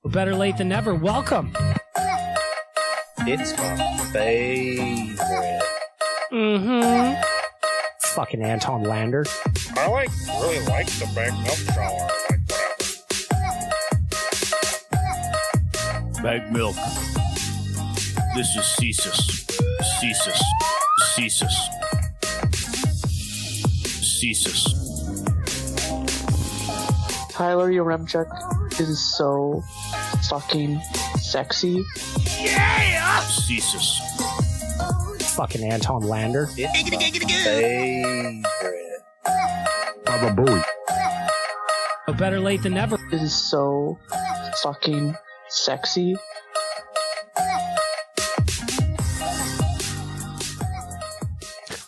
Better late than never. Welcome. It's my favorite. Mm-hmm. Fucking Anton Lander. I really like the bag milk shower. Bag milk. This is Cesus. Cesus. Cesus. Cesus. Tyler Yaremchuk is so fucking sexy. Yeah! Cesus. Fucking Anton Lander. It's my favorite. Baba Booey. Better late than never. Is so fucking sexy.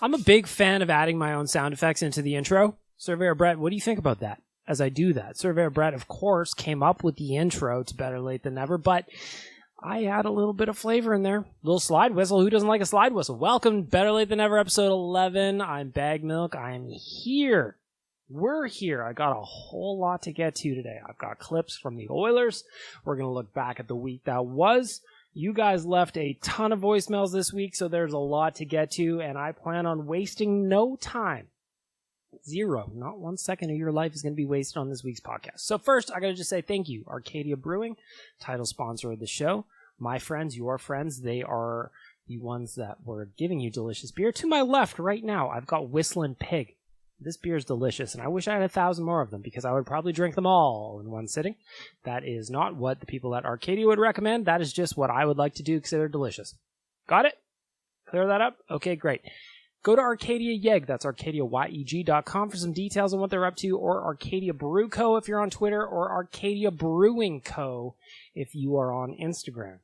I'm a big fan of adding my own sound effects into the intro. Surveyor Brett, what do you think about that as I do that? Surveyor Brett, of course, came up with the intro to Better Late Than Never, but I add a little bit of flavor in there. Little slide whistle. Who doesn't like a slide whistle? Welcome to Better Late Than Never, episode 11. I'm Bag Milk. I'm here. We're here. I got a whole lot to get to today. I've got clips from the Oilers. We're going to look back at the week that was. You guys left a ton of voicemails this week, so there's a lot to get to, and I plan on wasting no time. Zero. Not 1 second of your life is going to be wasted on this week's podcast. So first, I got to just say thank you. Arcadia Brewing, title sponsor of the show. My friends, your friends, they are the ones that were giving you delicious beer. To my left right now, I've got Whistling Pig. This beer is delicious, and I wish I had 1,000 more of them because I would probably drink them all in one sitting. That is not what the people at Arcadia would recommend. That is just what I would like to do because they're delicious. Got it? Clear that up? Okay, great. Go to Arcadia Yeg, that's ArcadiaYeg.com for some details on what they're up to, or Arcadia Brew Co. if you're on Twitter, or Arcadia Brewing Co. if you are on Instagram.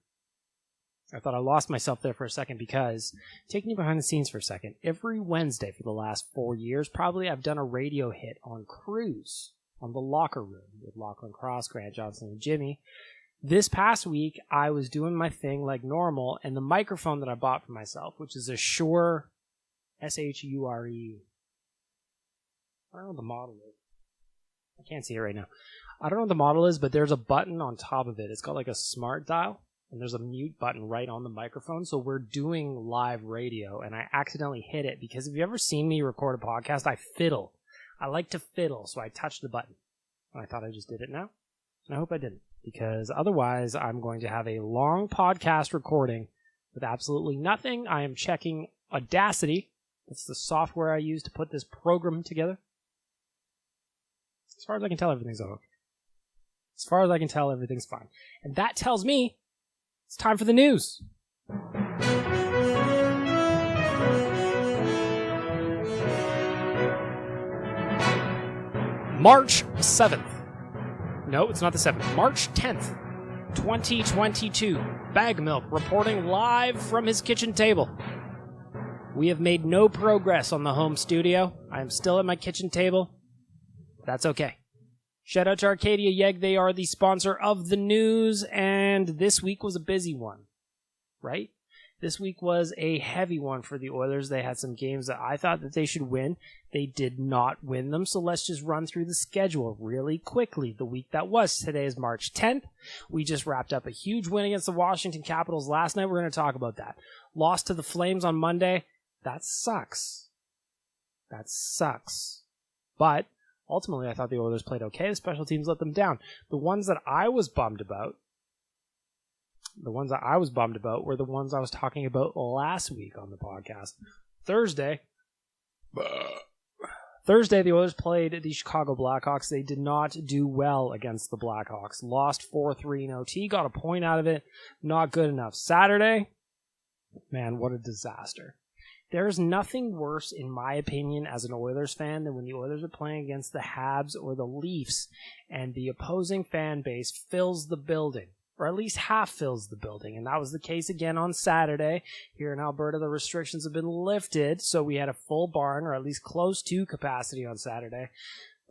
I thought I lost myself there for a second because, taking you behind the scenes for a second, every Wednesday for the last 4 years, probably I've done a radio hit on Cruise, on The Locker Room, with Lachlan Cross, Grant Johnson, and Jimmy. This past week, I was doing my thing like normal, and the microphone that I bought for myself, which is a Shure, S-H-U-R-E, I don't know what the model is. I can't see it right now. I don't know what the model is, but there's a button on top of it. It's got like a smart dial. And there's a mute button right on the microphone, so we're doing live radio, and I accidentally hit it, because if you've ever seen me record a podcast, I fiddle. I like to fiddle, so I touched the button. And I thought I just did it now, and I hope I didn't, because otherwise I'm going to have a long podcast recording with absolutely nothing. I am checking Audacity. That's the software I use to put this program together. As far as I can tell, everything's okay. As far as I can tell, everything's fine. And that tells me it's time for the news. March 7th. No, it's not the 7th. March 10th, 2022. Bag Milk reporting live from his kitchen table. We have made no progress on the home studio. I am still at my kitchen table. That's okay. Shout out to Arcadia Yeg. They are the sponsor of the news, and this week was a busy one, right? This week was a heavy one for the Oilers. They had some games that I thought that they should win. They did not win them, so let's just run through the schedule really quickly. The week that was. Today is March 10th. We just wrapped up a huge win against the Washington Capitals last night. We're going to talk about that. Lost to the Flames on Monday. That sucks. That sucks. But ultimately, I thought the Oilers played okay. The special teams let them down. The ones that I was bummed about were the ones I was talking about last week on the podcast. Thursday, the Oilers played the Chicago Blackhawks. They did not do well against the Blackhawks. Lost 4-3 in OT. Got a point out of it. Not good enough. Saturday, man, what a disaster. There's nothing worse, in my opinion, as an Oilers fan than when the Oilers are playing against the Habs or the Leafs and the opposing fan base fills the building, or at least half fills the building. And that was the case again on Saturday. Here in Alberta, the restrictions have been lifted, so we had a full barn, or at least close to capacity on Saturday.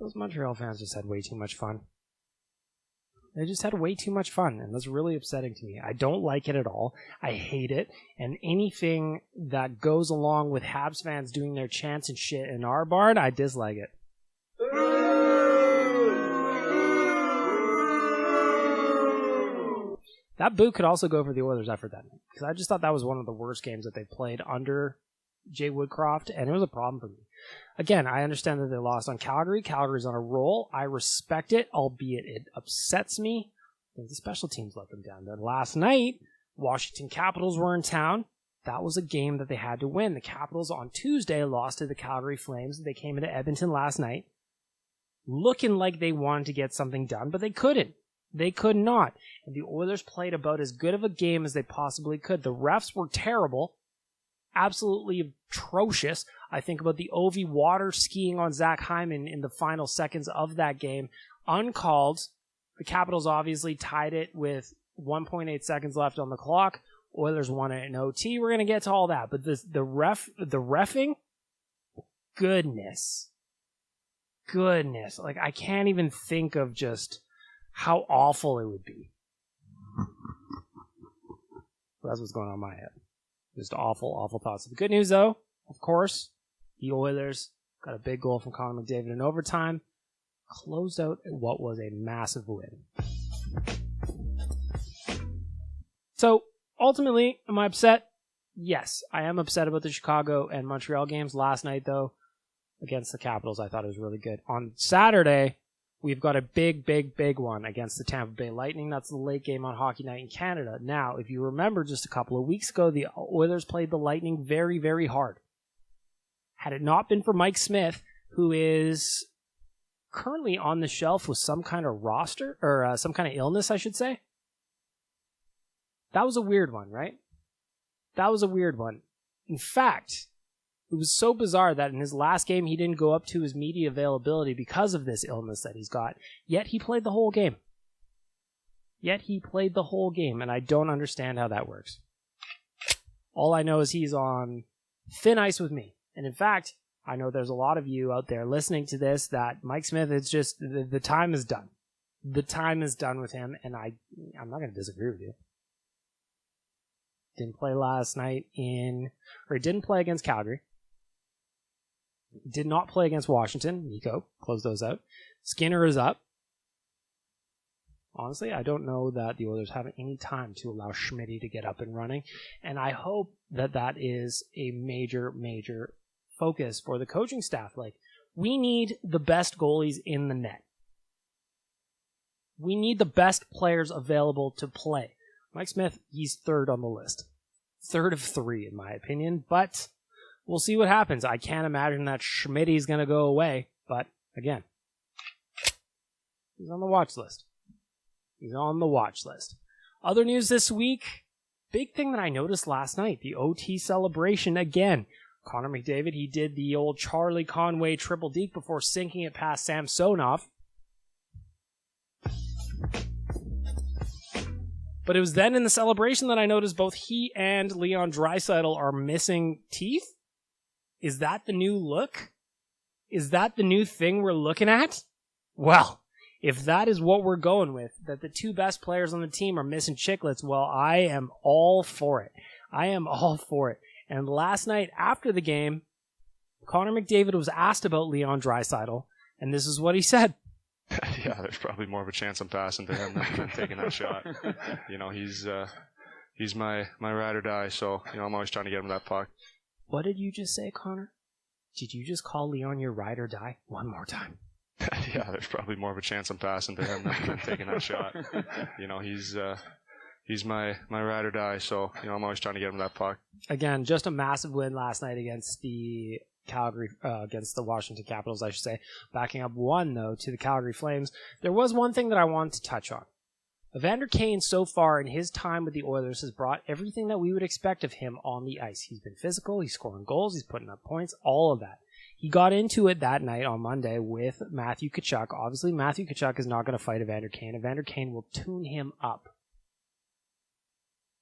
Those Montreal fans just had way too much fun. They just had way too much fun, and that's really upsetting to me. I don't like it at all. I hate it, and anything that goes along with Habs fans doing their chants and shit in our barn, I dislike it. That boot could also go for the Oilers' effort that night, because I just thought that was one of the worst games that they played under Jay Woodcroft, and it was a problem for me. Again, I understand that they lost on Calgary. Calgary's on a roll. I respect it, albeit it upsets me. I think the special teams let them down. Then last night, Washington Capitals were in town. That was a game that they had to win. The Capitals on Tuesday lost to the Calgary Flames. They came into Edmonton last night looking like they wanted to get something done, but they couldn't. They could not. And the Oilers played about as good of a game as they possibly could. The refs were terrible. Absolutely atrocious. I think about the Ovi water skiing on Zach Hyman in the final seconds of that game. Uncalled. The Capitals obviously tied it with 1.8 seconds left on the clock. Oilers won it in OT. We're going to get to all that. But the reffing, goodness. Like, I can't even think of just how awful it would be. That's what's going on in my head. Just awful, awful thoughts. The good news, though, of course, the Oilers got a big goal from Connor McDavid in overtime. Closed out what was a massive win. So, ultimately, am I upset? Yes, I am upset about the Chicago and Montreal games. Last night, though, against the Capitals, I thought it was really good. On Saturday, we've got a big one against the Tampa Bay Lightning. That's the late game on Hockey Night in Canada. Now, if you remember just a couple of weeks ago, the Oilers played the Lightning very, very hard. Had it not been for Mike Smith, who is currently on the shelf with some kind of roster, or some kind of illness, I should say. That was a weird one, right? That was a weird one. In fact, it was so bizarre that in his last game, he didn't go up to his media availability because of this illness that he's got. Yet he played the whole game. And I don't understand how that works. All I know is he's on thin ice with me. And in fact, I know there's a lot of you out there listening to this that Mike Smith, it's just, the time is done. The time is done with him, and I'm not going to disagree with you. Didn't play last night didn't play against Calgary. Did not play against Washington. Nico, close those out. Skinner is up. Honestly, I don't know that the Oilers have any time to allow Schmitty to get up and running, and I hope that is a major, major focus for the coaching staff. Like, we need the best goalies in the net. We need the best players available to play. Mike Smith, he's third on the list. Third of three, in my opinion, but we'll see what happens. I can't imagine that Schmitty's going to go away, but again, he's on the watch list. Other news this week, big thing that I noticed last night, the OT celebration again. Connor McDavid, he did the old Charlie Conway triple deke before sinking it past Samsonov. But it was then in the celebration that I noticed both he and Leon Draisaitl are missing teeth. Is that the new look? Is that the new thing we're looking at? Well, if that is what we're going with, that the two best players on the team are missing chiclets, well, I am all for it. And last night after the game, Connor McDavid was asked about Leon Draisaitl, and this is what he said. Yeah, there's probably more of a chance I'm passing to him than taking that shot. You know, he's my ride or die, so, you know, I'm always trying to get him that puck. What did you just say, Connor? Did you just call Leon your ride or die? One more time. Yeah, there's probably more of a chance I'm passing to him than taking that shot. You know, he's my ride or die, so, you know, I'm always trying to get him that puck. Again, just a massive win last night against the against the Washington Capitals, I should say. Backing up 1, though, to the Calgary Flames. There was one thing that I wanted to touch on. Evander Kane, so far in his time with the Oilers, has brought everything that we would expect of him on the ice. He's been physical, he's scoring goals, he's putting up points, all of that. He got into it that night on Monday with Matthew Tkachuk. Obviously, Matthew Tkachuk is not going to fight Evander Kane. Evander Kane will tune him up.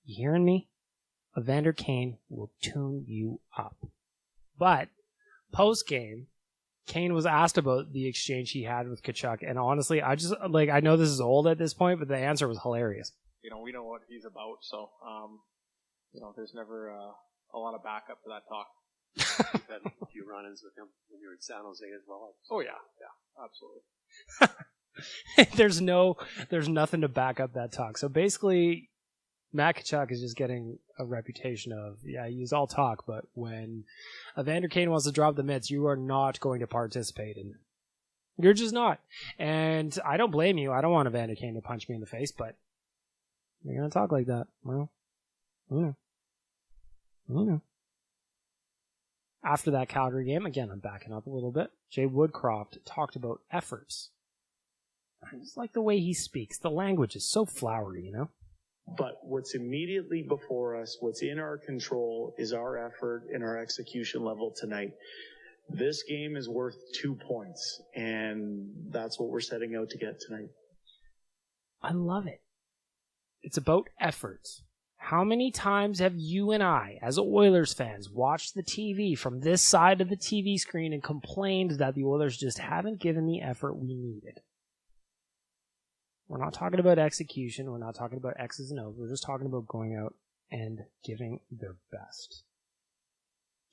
You hearing me? Evander Kane will tune you up. But post-game, Kane was asked about the exchange he had with Tkachuk, and honestly, I know this is old at this point, but the answer was hilarious. You know, we know what he's about, so, there's never a lot of backup for that talk. You've had a few run-ins with him when you were in San Jose as well. Oh, yeah, absolutely. There's nothing to back up that talk. So basically, Matt Tkachuk is just getting a reputation of, he's all talk, but when Evander Kane wants to drop the mitts, you are not going to participate in it. You're just not. And I don't blame you. I don't want Evander Kane to punch me in the face, but you're going to talk like that. Well, After that Calgary game, again, I'm backing up a little bit. Jay Woodcroft talked about efforts. I just like the way he speaks. The language is so flowery, But what's immediately before us, what's in our control, is our effort and our execution level tonight. This game is worth 2 points, and that's what we're setting out to get tonight. I love it. It's about effort. How many times have you and I, as Oilers fans, watched the TV from this side of the TV screen and complained that the Oilers just haven't given the effort we needed? We're not talking about execution. We're not talking about X's and O's. We're just talking about going out and giving their best.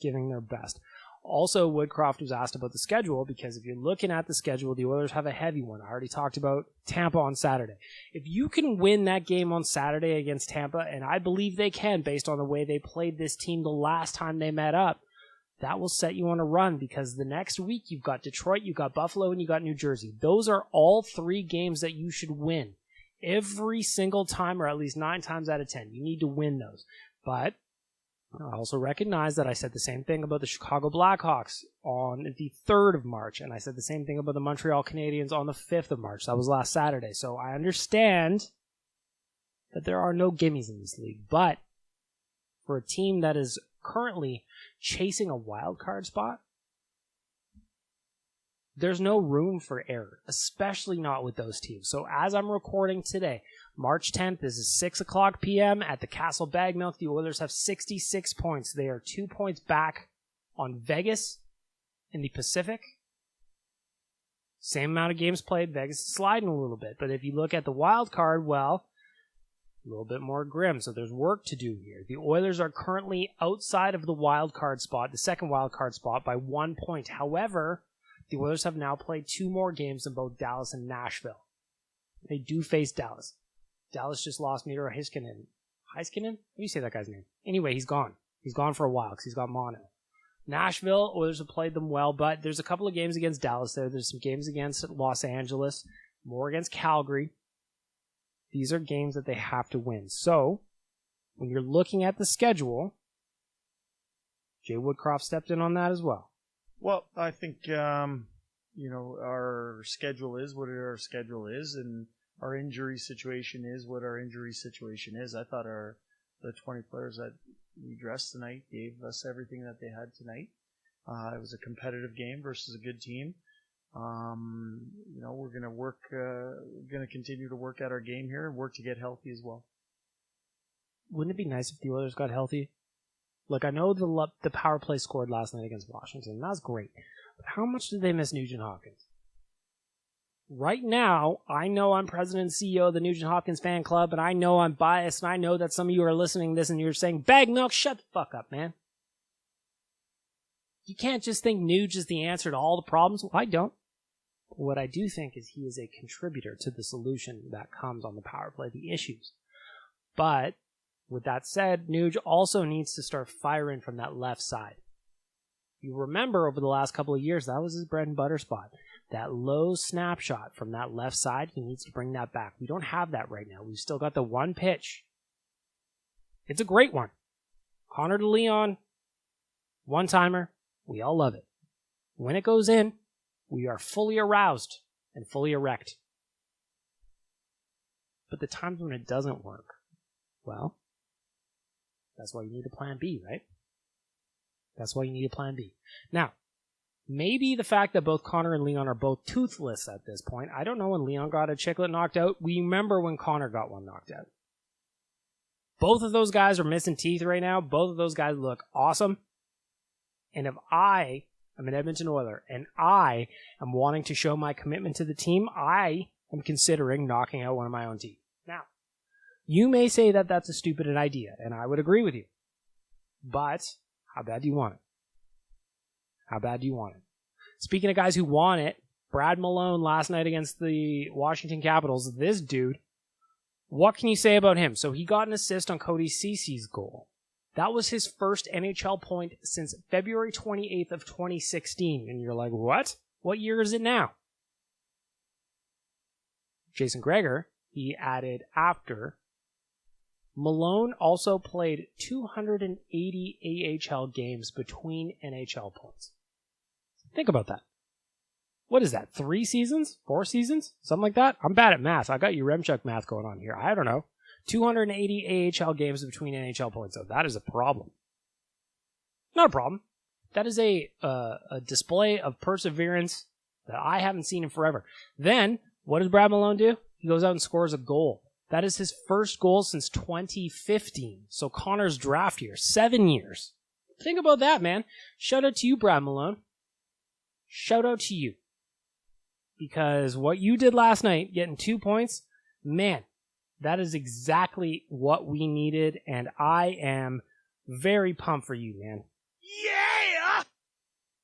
Giving their best. Also, Woodcroft was asked about the schedule, because if you're looking at the schedule, the Oilers have a heavy one. I already talked about Tampa on Saturday. If you can win that game on Saturday against Tampa, and I believe they can based on the way they played this team the last time they met up, that will set you on a run, because the next week you've got Detroit, you've got Buffalo, and you've got New Jersey. Those are all 3 games that you should win every single time, or at least 9 times out of 10. You need to win those. But I also recognize that I said the same thing about the Chicago Blackhawks on the 3rd of March, and I said the same thing about the Montreal Canadiens on the 5th of March. That was last Saturday. So I understand that there are no gimmies in this league. But for a team that is currently chasing a wild card spot, there's no room for error, especially not with those teams. So as I'm recording today, March 10th, this is 6 o'clock p.m. at the Castle Bagmilk. The Oilers have 66 points. They are 2 points back on Vegas in the Pacific. Same amount of games played. Vegas is sliding a little bit. But if you look at the wild card, well, a little bit more grim. So there's work to do here. The Oilers are currently outside of the wild card spot, the second wild card spot, by 1 point. However, the Oilers have now played 2 more games than both Dallas and Nashville. They do face Dallas. Dallas just lost Miro Heiskanen. Heiskanen? How do you say that guy's name? Anyway, he's gone. He's gone for a while because he's got mono. Nashville, Oilers have played them well, but there's a couple of games against Dallas there. There's some games against Los Angeles, more against Calgary. These are games that they have to win. So, when you're looking at the schedule, Jay Woodcroft stepped in on that as well. Well, I think, our schedule is what our schedule is, and our injury situation is what our injury situation is. I thought the 20 players that we dressed tonight gave us everything that they had tonight. It was a competitive game versus a good team. We're going to work, going to continue to work at our game here and work to get healthy as well. Wouldn't it be nice if the Oilers got healthy? Look, I know the power play scored last night against Washington. That was great. But how much did they miss Nugent Hopkins? Right now, I know I'm president and CEO of the Nugent Hopkins fan club, and I know I'm biased, and I know that some of you are listening to this and you're saying, Bag Milk, shut the fuck up, man. You can't just think Nuge is the answer to all the problems. Well, I don't. But what I do think is he is a contributor to the solution that comes on the power play, the issues. But with that said, Nuge also needs to start firing from that left side. You remember over the last couple of years, that was his bread and butter spot. That low snapshot from that left side, he needs to bring that back. We don't have that right now. We've still got the one pitch. It's a great one. Connor de Leon, one-timer. We all love it. When it goes in, we are fully aroused and fully erect. But the times when it doesn't work, well, that's why you need a plan B, right? That's why you need a plan B. Now, maybe the fact that both Connor and Leon are both toothless at this point. I don't know when Leon got a chiclet knocked out. We remember when Connor got one knocked out. Both of those guys are missing teeth right now. Both of those guys look awesome. And if I am an Edmonton Oiler and I am wanting to show my commitment to the team, I am considering knocking out one of my own teeth. Now, you may say that that's a stupid idea, and I would agree with you. But how bad do you want it? How bad do you want it? Speaking of guys who want it, Brad Malone last night against the Washington Capitals, this dude What can you say about him? So he got an assist on Cody Cece's goal. That was his first NHL point since February 28th of 2016. And you're like, what? What year is it now? Jason Gregor, he added after. Malone also played 280 AHL games between NHL points. Think about that. What is that, 3 seasons? 4 seasons? Something like that? I'm bad at math. I got Yaremchuk math going on here. I don't know. 280 AHL games between NHL points, so that is a problem. Not a problem. That is a display of perseverance that I haven't seen in forever. Then, what does Brad Malone do? He goes out and scores a goal. That is his first goal since 2015. So Connor's draft year, 7 years. Think about that, man. Shout out to you, Brad Malone. Shout out to you. Because what you did last night, getting 2 points, man, that is exactly what we needed, and I am very pumped for you, man. Yeah!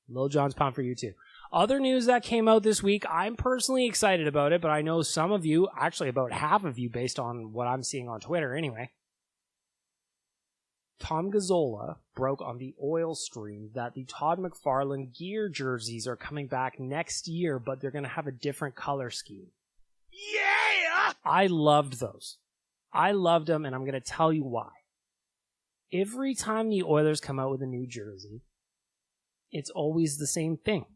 Lil Jon's pumped for you, too. Other news that came out this week, I'm personally excited about it, but I know some of you, actually about half of you based on what I'm seeing on Twitter anyway, Tom Gazzola broke on the oil stream that the Todd McFarlane gear jerseys are coming back next year, but they're going to have a different color scheme. Yeah! I loved those. I loved them, and I'm going to tell you why. Every time the Oilers come out with a new jersey, it's always the same thing.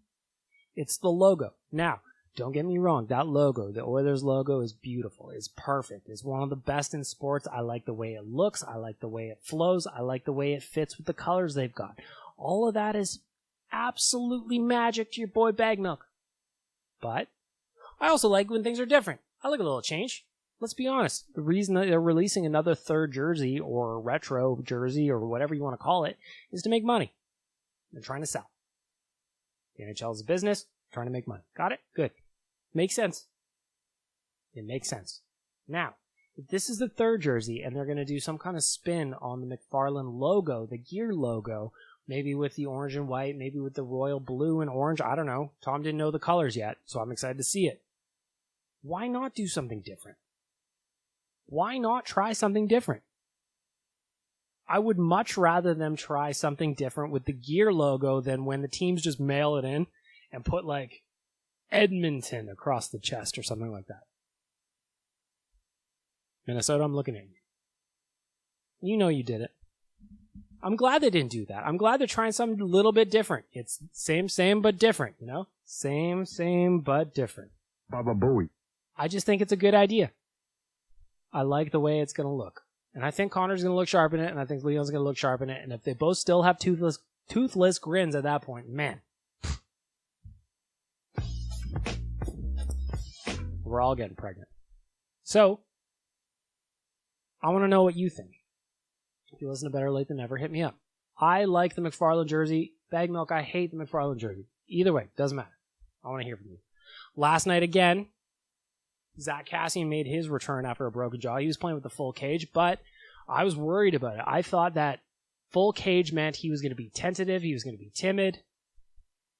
It's the logo. Now, don't get me wrong, that logo, the Oilers logo, is beautiful. It's perfect. It's one of the best in sports. I like the way it looks. I like the way it flows. I like the way it fits with the colors they've got. All of that is absolutely magic to your boy Bagmilk. But I also like when things are different. I like a little change. Let's be honest. The reason that they're releasing another third jersey or retro jersey or whatever you want to call it is to make money. They're trying to sell. The NHL is a business, trying to make money. Got it? Good. Makes sense. It makes sense. Now, if this is the third jersey and they're going to do some kind of spin on the McFarlane logo, the gear logo, maybe with the orange and white, maybe with the royal blue and orange, I don't know. Tom didn't know the colors yet, so I'm excited to see it. Why not do something different? Why not try something different? I would much rather them try something different with the gear logo than when the teams just mail it in and put like Edmonton across the chest or something like that. Minnesota, I'm looking at you. You know you did it. I'm glad they didn't do that. I'm glad they're trying something a little bit different. It's same, but different, you know? Same, but different. Baba Booey. I just think it's a good idea. I like the way it's going to look. And I think Connor's going to look sharp in it, and I think Leon's going to look sharp in it. And if they both still have toothless grins at that point, man. We're all getting pregnant. So, I want to know what you think. If you listen to Better Late Than Never, hit me up. I like the McFarlane jersey. Bagmilk, I hate the McFarlane jersey. Either way, doesn't matter. I want to hear from you. Last night again, Zach Kassian made his return after a broken jaw. He was playing with the full cage, but I was worried about it. I thought that full cage meant he was going to be tentative, he was going to be timid.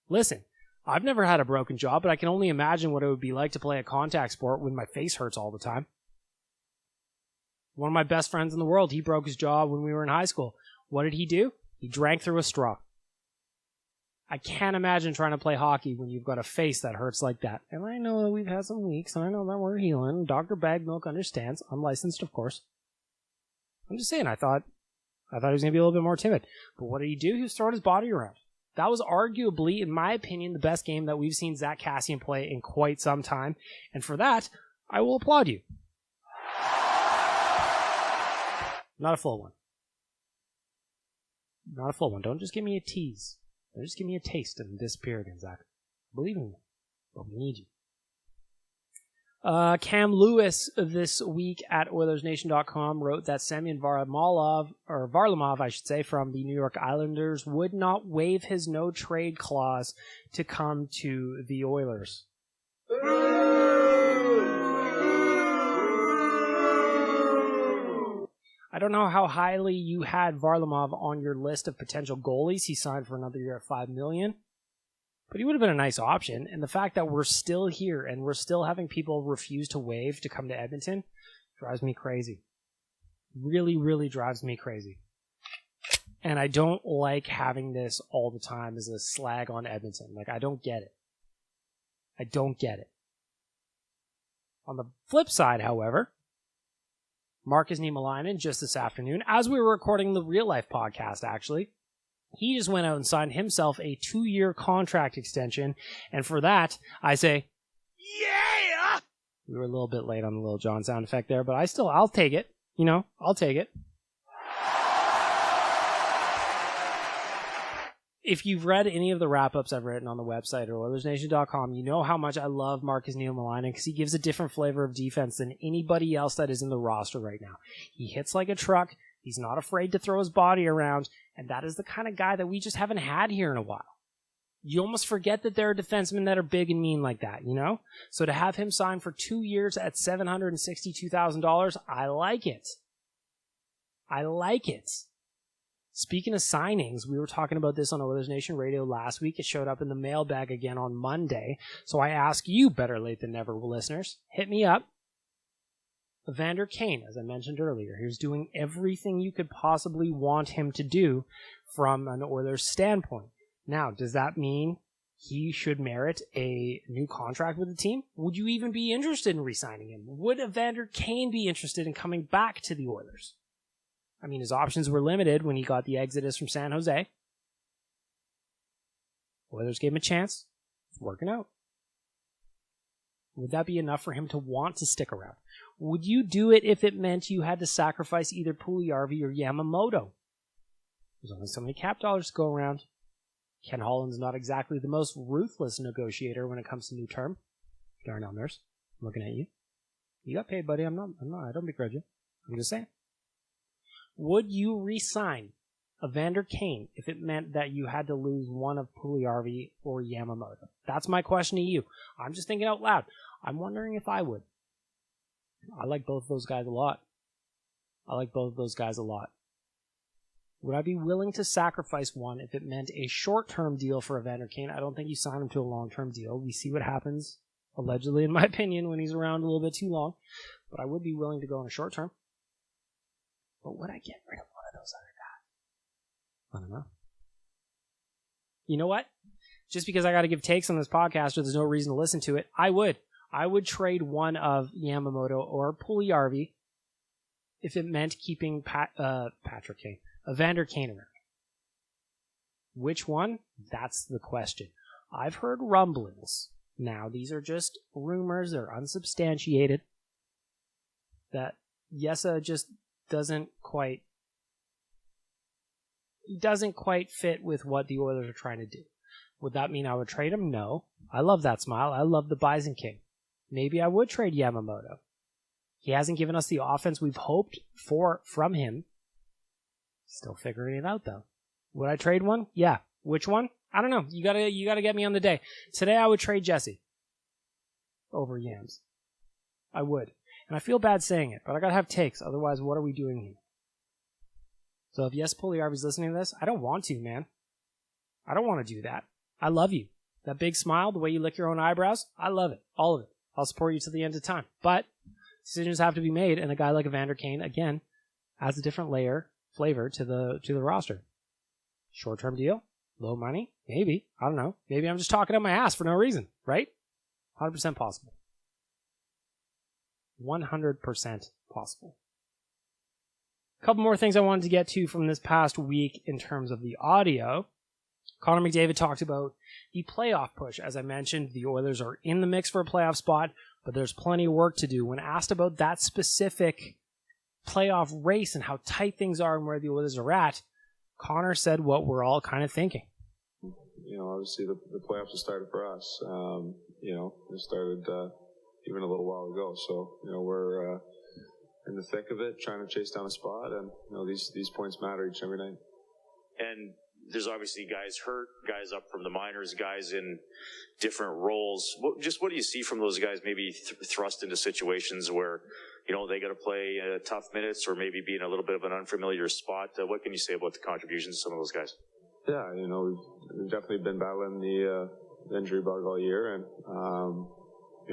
Listen, I've never had a broken jaw, but I can only imagine what it would be like to play a contact sport when my face hurts all the time. One of my best friends in the world, he broke his jaw when we were in high school. What did he do? He drank through a straw. I can't imagine trying to play hockey when you've got a face that hurts like that. And I know that we've had some weeks, and I know that we're healing. Dr. Bagmilk understands. Unlicensed, of course. I'm just saying, I thought he was going to be a little bit more timid. But what did he do? He was throwing his body around. That was arguably, in my opinion, the best game that we've seen Zach Kassian play in quite some time. And for that, I will applaud you. Not a full one. Not a full one. Don't just give me a tease. Don't just give me a taste and disappear again, Zach. Believe in me. But we need you. Cam Lewis this week at OilersNation.com wrote that Semyon Varlamov, I should say, from the New York Islanders would not waive his no-trade clause to come to the Oilers. I don't know how highly you had Varlamov on your list of potential goalies. He signed for another year at $5 million. But he would have been a nice option. And the fact that we're still here and we're still having people refuse to waive to come to Edmonton, Drives me crazy. Really, really drives me crazy. And I don't like having this all the time as a slag on Edmonton. Like, I don't get it. I don't get it. On the flip side, however, Marcus Niemelainen just this afternoon, as we were recording the Real Life podcast, actually, he just went out and signed himself a 2-year contract extension. And for that, I say, yeah! We were a little bit late on the Lil Jon sound effect there, but I'll take it. You know, I'll take it. If you've read any of the wrap-ups I've written on the website or OilersNation.com, you know how much I love Marcus Niemelainen because he gives a different flavor of defense than anybody else that is in the roster right now. He hits like a truck. He's not afraid to throw his body around, and that is the kind of guy that we just haven't had here in a while. You almost forget that there are defensemen that are big and mean like that, you know? So to have him sign for 2 years at $762,000, I like it. I like it. Speaking of signings, we were talking about this on Oilers Nation Radio last week. It showed up in the mailbag again on Monday. So I ask you, better late than never, listeners, hit me up. Evander Kane, as I mentioned earlier, he's doing everything you could possibly want him to do from an Oilers standpoint. Now, does that mean he should merit a new contract with the team? Would you even be interested in re-signing him? Would Evander Kane be interested in coming back to the Oilers? I mean, his options were limited when he got the exodus from San Jose. Oilers gave him a chance. It's working out. Would that be enough for him to want to stick around? Would you do it if it meant you had to sacrifice either Puljujarvi or Yamamoto? There's only so many cap dollars to go around. Ken Holland's not exactly the most ruthless negotiator when it comes to new term. Darnell Nurse, I'm looking at you. You got paid, buddy. I'm not. I don't begrudge you. I'm just saying. Would you re-sign Evander Kane if it meant that you had to lose one of Puljujarvi or Yamamoto? That's my question to you. I'm just thinking out loud. I'm wondering if I would. I like both of those guys a lot. Would I be willing to sacrifice one if it meant a short-term deal for Evander Kane? I don't think you sign him to a long-term deal. We see what happens, allegedly, in my opinion, when he's around a little bit too long. But I would be willing to go on a short-term. But would I get rid of one of those other guys? I don't know. You know what? Just because I got to give takes on this podcast or there's no reason to listen to it, I would. I would trade one of Yamamoto or Puljujarvi if it meant keeping Patrick Kane. Evander Kane around. Which one? That's the question. I've heard rumblings. Now, these are just rumors. They're unsubstantiated. That Yessa just doesn't quite fit with what the Oilers are trying to do. Would that mean I would trade him? No. I love that smile. I love the Bison King. Maybe I would trade Yamamoto. He hasn't given us the offense we've hoped for from him. Still figuring it out, though. Would I trade one? Yeah. Which one? I don't know. You gotta get me on the day. Today I would trade Jesse over Yams. I would. And I feel bad saying it, but I gotta have takes. Otherwise, what are we doing here? So if Yes Puljujarvi's listening to this, I don't want to, man. I don't want to do that. I love you. That big smile, the way you lick your own eyebrows, I love it. All of it. I'll support you to the end of time. But decisions have to be made, and a guy like Evander Kane, again, adds a different flavor to the roster. Short-term deal? Low money? Maybe. I don't know. Maybe I'm just talking out my ass for no reason, right? 100% possible. 100% possible. A couple more things I wanted to get to from this past week in terms of the audio. Connor McDavid talked about the playoff push. As I mentioned, the Oilers are in the mix for a playoff spot, but there's plenty of work to do. When asked about that specific playoff race and how tight things are and where the Oilers are at, Connor said what we're all kind of thinking. You know, obviously the playoffs have started for us. You know, it started even a little while ago. So, you know, we're in the thick of it, trying to chase down a spot, and you know, these points matter each and every night. And there's obviously guys hurt, guys up from the minors, guys in different roles. What do you see from those guys maybe thrust into situations where, you know, they got to play tough minutes or maybe be in a little bit of an unfamiliar spot? What can you say about the contributions of some of those guys? Yeah, you know, we've definitely been battling the injury bug all year, and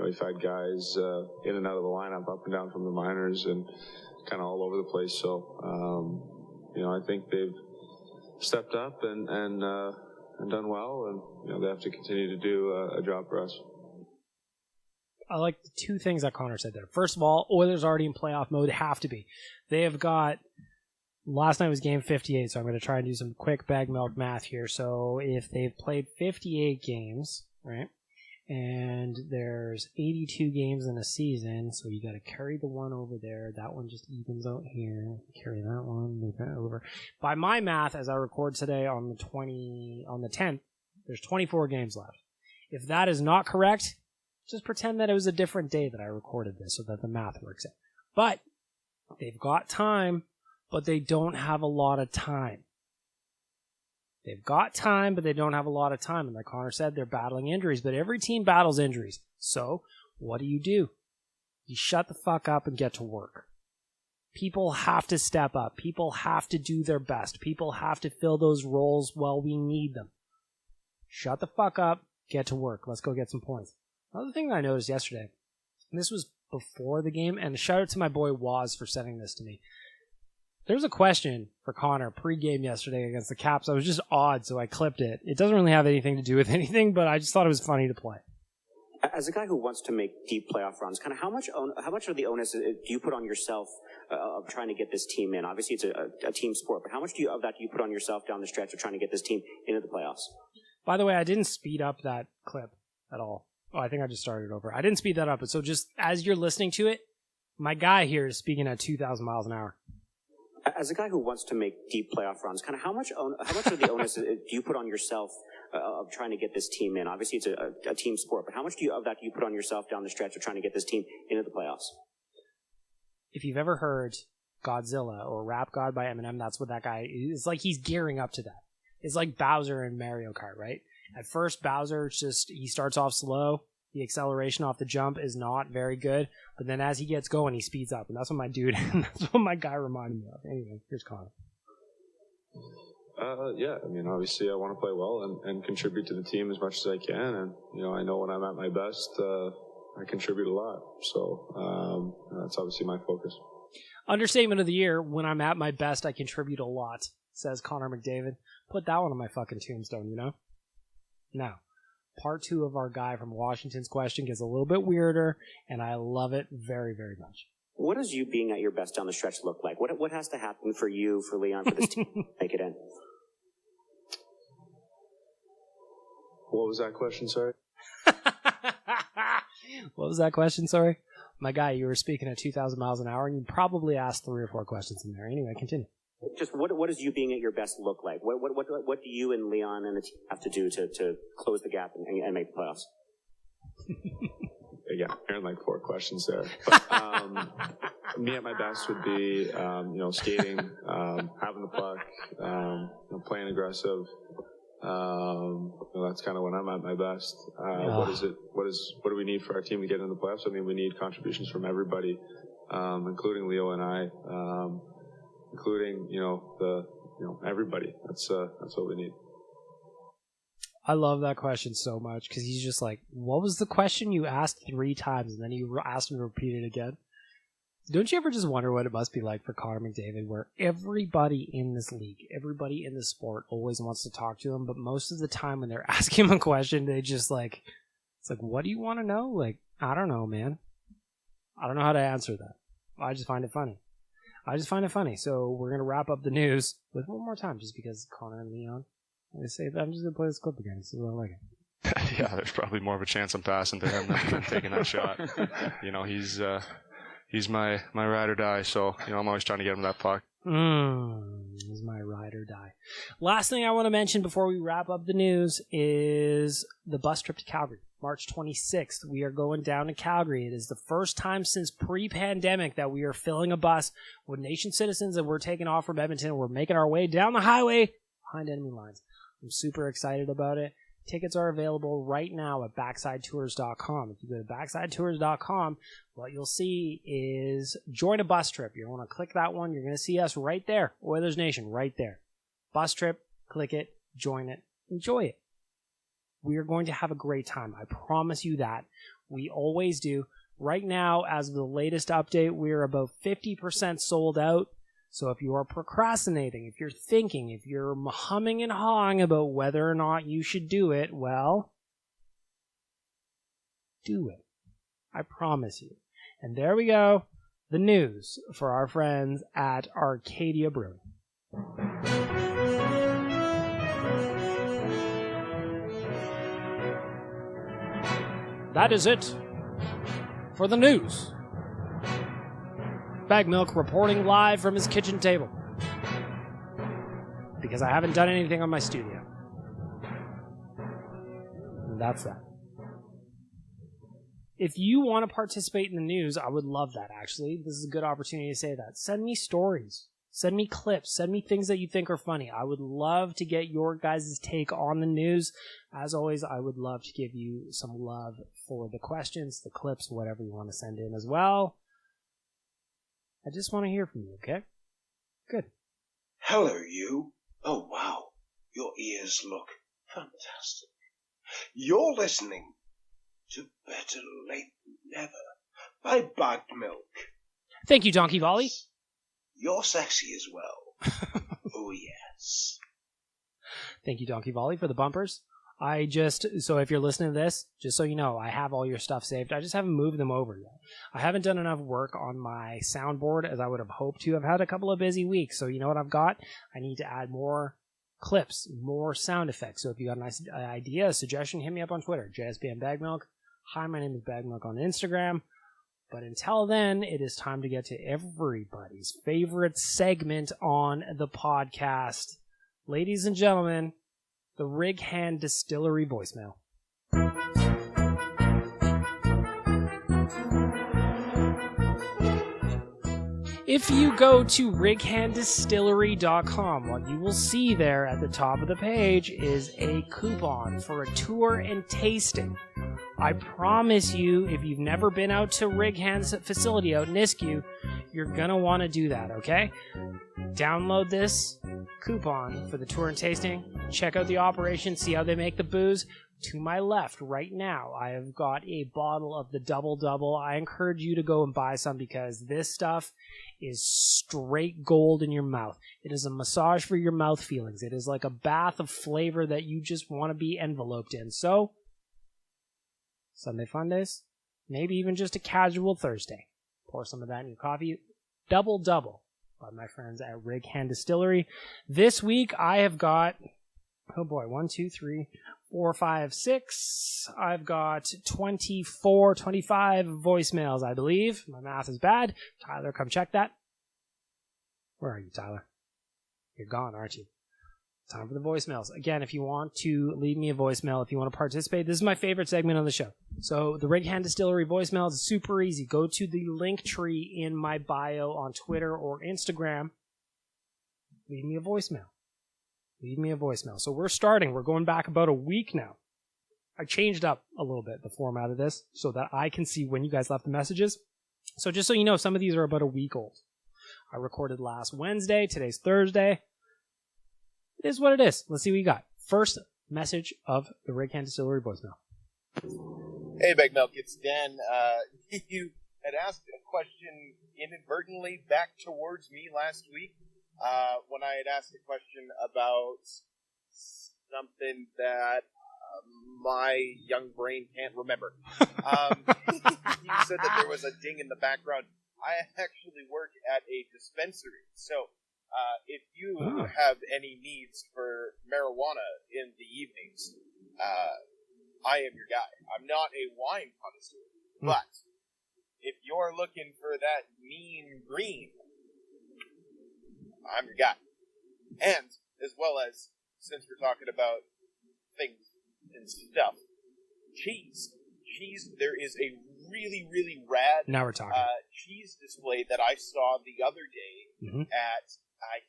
we've had guys in and out of the lineup, up and down from the minors, and kind of all over the place. So, I think they've stepped up and done well, and they have to continue to do a job for us. I like the two things that Connor said there. First of all, Oilers already in playoff mode. They have to be. They have got, last night was game 58, so I'm going to try and do some quick bag milk math here. So if they've played 58 games, right, and there's 82 games in a season, so you got to carry the one over there. That one just evens out here. Carry that one, move that over. By my math, as I record today on the 10th, there's 24 games left. If that is not correct, just pretend that it was a different day that I recorded this so that the math works out. But they've got time, but they don't have a lot of time. They've got time, but they don't have a lot of time. And like Connor said, they're battling injuries, but every team battles injuries. So what do? You shut the fuck up and get to work. People have to step up. People have to do their best. People have to fill those roles while we need them. Shut the fuck up, get to work. Let's go get some points. Another thing that I noticed yesterday, and this was before the game, and a shout out to my boy Waz for sending this to me. There was a question for Connor pre-game yesterday against the Caps. I was just odd, so I clipped it. It doesn't really have anything to do with anything, but I just thought it was funny to play. As a guy who wants to make deep playoff runs, kind of how much of the onus do you put on yourself of trying to get this team in? Obviously, it's a team sport, but how much of that do you put on yourself down the stretch of trying to get this team into the playoffs? By the way, I didn't speed up that clip at all. Oh, I think I just started over. I didn't speed that up. So just as you're listening to it, my guy here is speaking at 2,000 miles an hour. As a guy who wants to make deep playoff runs, kind of how much of the onus do you put on yourself of trying to get this team in? Obviously, it's a team sport, but how much do you put on yourself down the stretch of trying to get this team into the playoffs? If you've ever heard Godzilla or Rap God by Eminem, that's what that guy is. It's like he's gearing up to that. It's like Bowser in Mario Kart, right? At first, Bowser, he starts off slow. The acceleration off the jump is not very good. But then as he gets going, he speeds up. And that's what my dude, that's what my guy reminded me of. Anyway, here's Connor. Yeah, obviously I want to play well and contribute to the team as much as I can. And, I know when I'm at my best, I contribute a lot. So that's obviously my focus. Understatement of the year, when I'm at my best, I contribute a lot, says Connor McDavid. Put that one on my fucking tombstone, Now, part 2 of our guy from Washington's question gets a little bit weirder, and I love it very, very much. What does you being at your best down the stretch look like? What has to happen for you, for Leon, for this team to make it in? What was that question, sorry? What was that question, sorry? My guy, you were speaking at 2,000 miles an hour, and you probably asked 3 or 4 questions in there. Anyway, continue. Just what does you being at your best look like? What do you and Leon and the team have to do to close the gap and make the playoffs? Yeah, hearing like 4 questions there. But, me at my best would be, skating, having the puck, playing aggressive. That's kind of when I'm at my best. What do we need for our team to get into the playoffs? We need contributions from everybody, including Leo and I. Including, everybody. That's what we need. I love that question so much because he's just like, what was the question you asked 3 times and then you asked him to repeat it again? Don't you ever just wonder what it must be like for Connor McDavid, where everybody in this league, everybody in the sport always wants to talk to him, but most of the time when they're asking him a question, they just like, it's like, what do you want to know? Like, I don't know, man. I don't know how to answer that. I just find it funny. So we're going to wrap up the news with one more time just because Connor and Leon, I'm just going to play this clip again. So I like it. Yeah, there's probably more of a chance I'm passing to him than taking that shot. He's my ride or die, so I'm always trying to get him that puck. He's my ride or die. Last thing I want to mention before we wrap up the news is the bus trip to Calgary. March 26th, we are going down to Calgary. It is the first time since pre-pandemic that we are filling a bus with nation citizens, and we're taking off from Edmonton. We're making our way down the highway behind enemy lines. I'm super excited about it. Tickets are available right now at backsideTours.com. If you go to backsideTours.com, what you'll see is join a bus trip. You want to click that one. You're going to see us right there. Oilers Nation, right there. Bus trip, click it, join it, enjoy it. We are going to have a great time. I promise you that. We always do. Right now, as of the latest update, we're about 50% sold out. So if you are procrastinating, if you're thinking, if you're humming and hawing about whether or not you should do it, well, do it. I promise you. And there we go. The news for our friends at Arcadia Brewing. That is it for the news. Bag Milk reporting live from his kitchen table. Because I haven't done anything on my studio. And that's that. If you want to participate in the news, I would love that, actually. This is a good opportunity to say that. Send me stories. Send me clips. Send me things that you think are funny. I would love to get your guys' take on the news. As always, I would love to give you some love for the questions, the clips, whatever you want to send in as well. I just want to hear from you, okay? Good. Hello, you. Oh, wow. Your ears look fantastic. You're listening to Better Late Than Never by Bagged Milk. Thank you, Donkey Volley. You're sexy as well. Oh, yes. Thank you, Donkey Volley, for the bumpers. So if you're listening to this, just so you know, I have all your stuff saved. I just haven't moved them over yet. I haven't done enough work on my soundboard as I would have hoped to. I've had a couple of busy weeks, so you know what I've got? I need to add more clips, more sound effects. So if you got a nice idea, a suggestion, hit me up on Twitter, JSBN Bagmilk. Hi, my name is Bagmilk on Instagram. But until then, it is time to get to everybody's favorite segment on the podcast. Ladies and gentlemen, the Rig Hand Distillery voicemail. If you go to righanddistillery.com, what you will see there at the top of the page is a coupon for a tour and tasting. I promise you, if you've never been out to Rig Hand's facility out in Nisku, you're going to want to do that, okay? Download this coupon for the tour and tasting. Check out the operation, see how they make the booze. To my left, right now, I have got a bottle of the Double Double. I encourage you to go and buy some because this stuff is straight gold in your mouth. It is a massage for your mouth feelings. It is like a bath of flavor that you just want to be enveloped in. So, Sunday fun days, maybe even just a casual Thursday. Pour some of that in your coffee. Double Double by my friends at Rig Hand Distillery. This week, I have got, 1, 2, 3, 4, 5, 6. I've got 24, 25 voicemails, I believe. My math is bad. Tyler, come check that. Where are you, Tyler? You're gone, aren't you? Time for the voicemails. Again, if you want to leave me a voicemail, if you want to participate, this is my favorite segment on the show. So the Rig Hand Distillery voicemails is super easy. Go to the link tree in my bio on Twitter or Instagram. Leave me a voicemail. Leave me a voicemail. So we're starting. We're going back about a week now. I changed up a little bit the format of this so that I can see when you guys left the messages. So just so you know, some of these are about a week old. I recorded last Wednesday. Today's Thursday. It is what it is. Let's see what you got. First message of the Rig Hand Distillery voicemail. Hey, Bag Milk, it's Dan. You had asked a question inadvertently back towards me last week when I had asked a question about something that my young brain can't remember. You said that there was a ding in the background. I actually work at a dispensary, so if you have any needs for marijuana in the evenings, I am your guy. I'm not a wine connoisseur, but if you're looking for that mean green, I'm your guy. And, as well as, since we're talking about things and stuff, cheese. There is a really, really rad now we're talking. Cheese display that I saw the other day at, I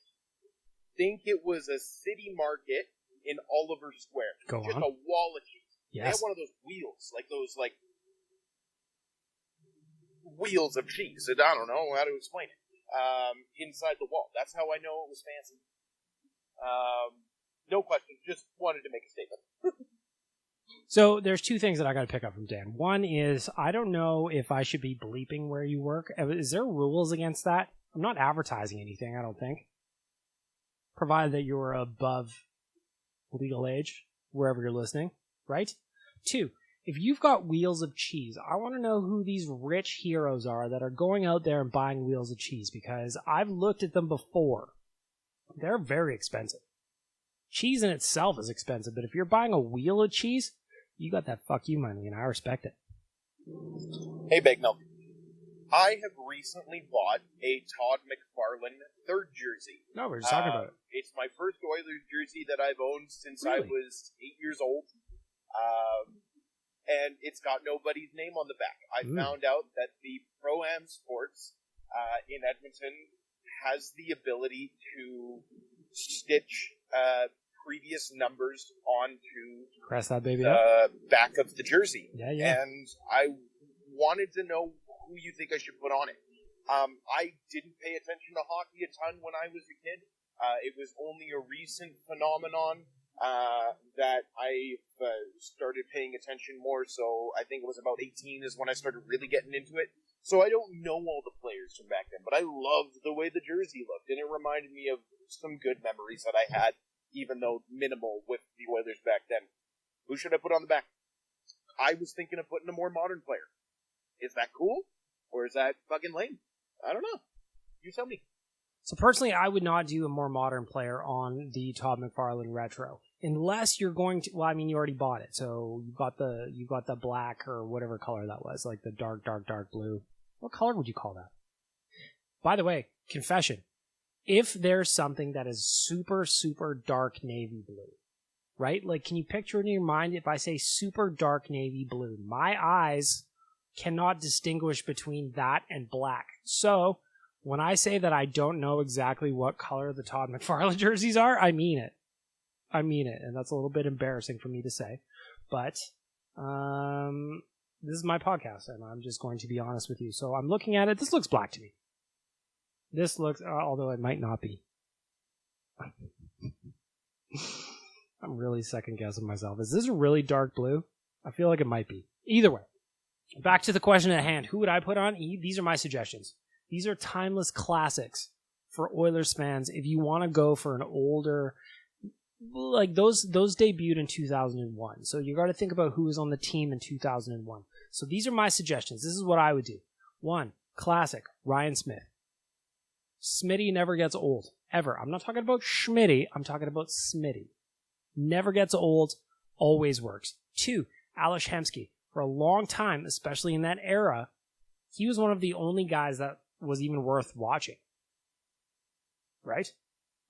think it was a city market in Oliver Square. Go Just on. a wall of cheese. Yes. They have one of those wheels, wheels of cheese. I don't know how to explain it. Inside the wall. That's how I know it was fancy. No question. Just wanted to make a statement. So there's two things that I got to pick up from Dan. One is I don't know if I should be bleeping where you work. Is there rules against that? I'm not advertising anything, I don't think. Provided that you're above legal age, wherever you're listening, right? 2, if you've got wheels of cheese, I want to know who these rich heroes are that are going out there and buying wheels of cheese, because I've looked at them before. They're very expensive. Cheese in itself is expensive, but if you're buying a wheel of cheese, you got that fuck you money, and I respect it. Hey, Big Milk. I have recently bought a Todd McFarlane third jersey. No, we're just talking about it. It's my first Oilers jersey that I've owned since I was 8 years old. And it's got nobody's name on the back. I found out that the Pro-Am Sports in Edmonton has the ability to stitch previous numbers onto Crest that baby the up. back of the jersey. Yeah. And I wanted to know who you think I should put on it. I didn't pay attention to hockey a ton when I was a kid. It was only a recent phenomenon that I started paying attention more. So I think it was about 18 is when I started really getting into it. So I don't know all the players from back then, but I loved the way the jersey looked, and it reminded me of some good memories that I had, even though minimal, with the Oilers back then. Who should I put on the back? I was thinking of putting a more modern player. Is that cool? Or is that fucking lame? I don't know. You tell me. So personally, I would not do a more modern player on the Todd McFarlane retro, unless you're going to. Well, I mean, you already bought it, so you got the black or whatever color that was, like the dark blue. What color would you call that? By the way, confession: if there's something that is super dark navy blue, right? Like, can you picture it in your mind? If I say super dark navy blue, my eyes cannot distinguish between that and black. So when I say that I don't know exactly what color the Todd McFarlane jerseys are, I mean it. And that's a little bit embarrassing for me to say. But this is my podcast, and I'm just going to be honest with you. So I'm looking at it. This looks black to me. This looks, although it might not be. I'm really second guessing myself. Is this a really dark blue? I feel like it might be. Either way, back to the question at hand. Who would I put on? These are my suggestions. These are timeless classics for Oilers fans. If you want to go for an older, like those debuted in 2001. So you got to think about who was on the team in 2001. So these are my suggestions. This is what I would do. 1, classic, Ryan Smith. Smitty never gets old, ever. I'm not talking about Schmitty. I'm talking about Smitty. Never gets old, always works. 2, Ales Hemsky. For a long time, especially in that era, he was one of the only guys that was even worth watching. Right?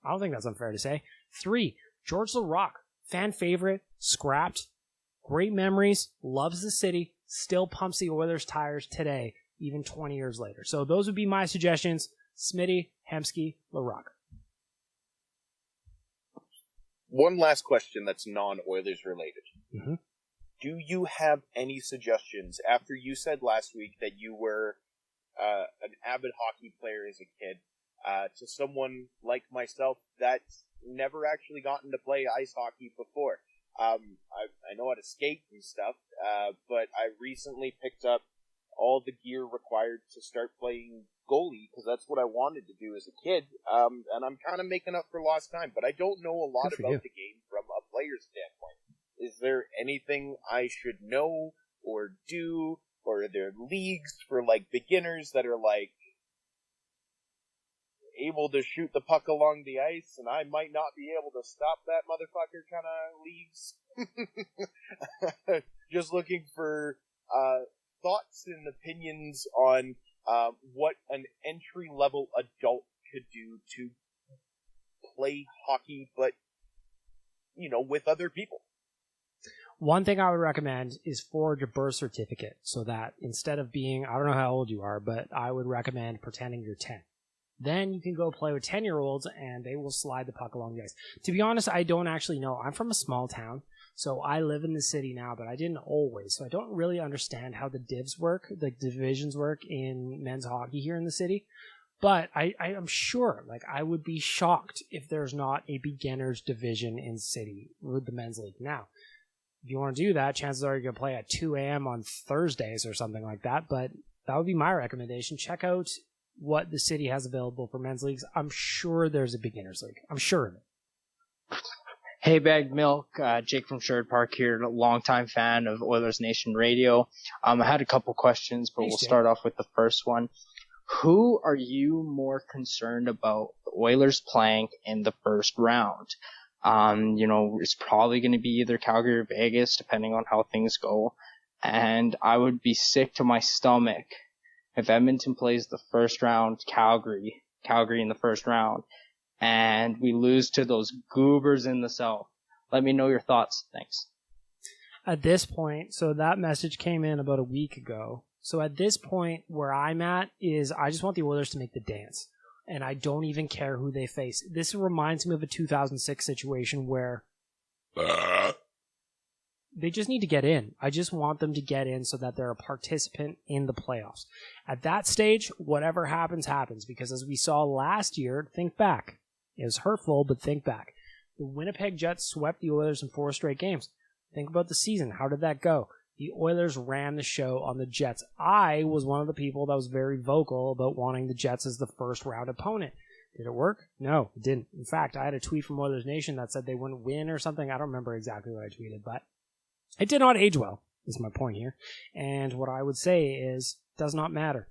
I don't think that's unfair to say. 3, George LaRocque. Fan favorite, scrapped, great memories, loves the city, still pumps the Oilers tires today, even 20 years later. So those would be my suggestions. Smitty, Hemsky, LaRocque. One last question that's non-Oilers related. Mm-hmm. Do you have any suggestions, after you said last week that you were an avid hockey player as a kid, to someone like myself that's never actually gotten to play ice hockey before? I know how to skate and stuff, but I recently picked up all the gear required to start playing goalie, because that's what I wanted to do as a kid, and I'm kind of making up for lost time, but I don't know a lot about the game from a player's standpoint. Is there anything I should know or do, or are there leagues for, like, beginners that are, like, able to shoot the puck along the ice, and I might not be able to stop that motherfucker kind of leagues? Just looking for thoughts and opinions on what an entry-level adult could do to play hockey, but, with other people. One thing I would recommend is forge a birth certificate, so that instead of being, I don't know how old you are, but I would recommend pretending you're 10. Then you can go play with 10-year-olds, and they will slide the puck along the ice. To be honest, I don't actually know. I'm from a small town, so I live in the city now, but I didn't always. So I don't really understand how the divs work, the divisions work in men's hockey here in the city. But I am sure, I would be shocked if there's not a beginner's division in city with the men's league. Now, If you want to do that, chances are you're going to play at 2 a.m. on Thursdays or something like that. But that would be my recommendation. Check out what the city has available for men's leagues. I'm sure there's a beginners league. I'm sure of it. Hey, Bagged Milk. Jake from Sherwood Park here, a longtime fan of Oilers Nation Radio. I had a couple questions, but we'll start off with the first one. Who are you more concerned about the Oilers playing in the first round? It's probably going to be either Calgary or Vegas, depending on how things go. And I would be sick to my stomach if Edmonton plays the first round, Calgary in the first round, and we lose to those goobers in the South. Let me know your thoughts. Thanks. At this point, so that message came in about a week ago. So at this point, where I'm at is I just want the Oilers to make the dance. And I don't even care who they face. This reminds me of a 2006 situation where they just need to get in. I just want them to get in so that they're a participant in the playoffs. At that stage, whatever happens, happens. Because as we saw last year, think back. It was hurtful, but think back. The Winnipeg Jets swept the Oilers in 4 straight games. Think about the season. How did that go? The Oilers ran the show on the Jets. I was one of the people that was very vocal about wanting the Jets as the first round opponent. Did it work? No, it didn't. In fact, I had a tweet from Oilers Nation that said they wouldn't win or something. I don't remember exactly what I tweeted, but it did not age well, is my point here. And what I would say is, does not matter.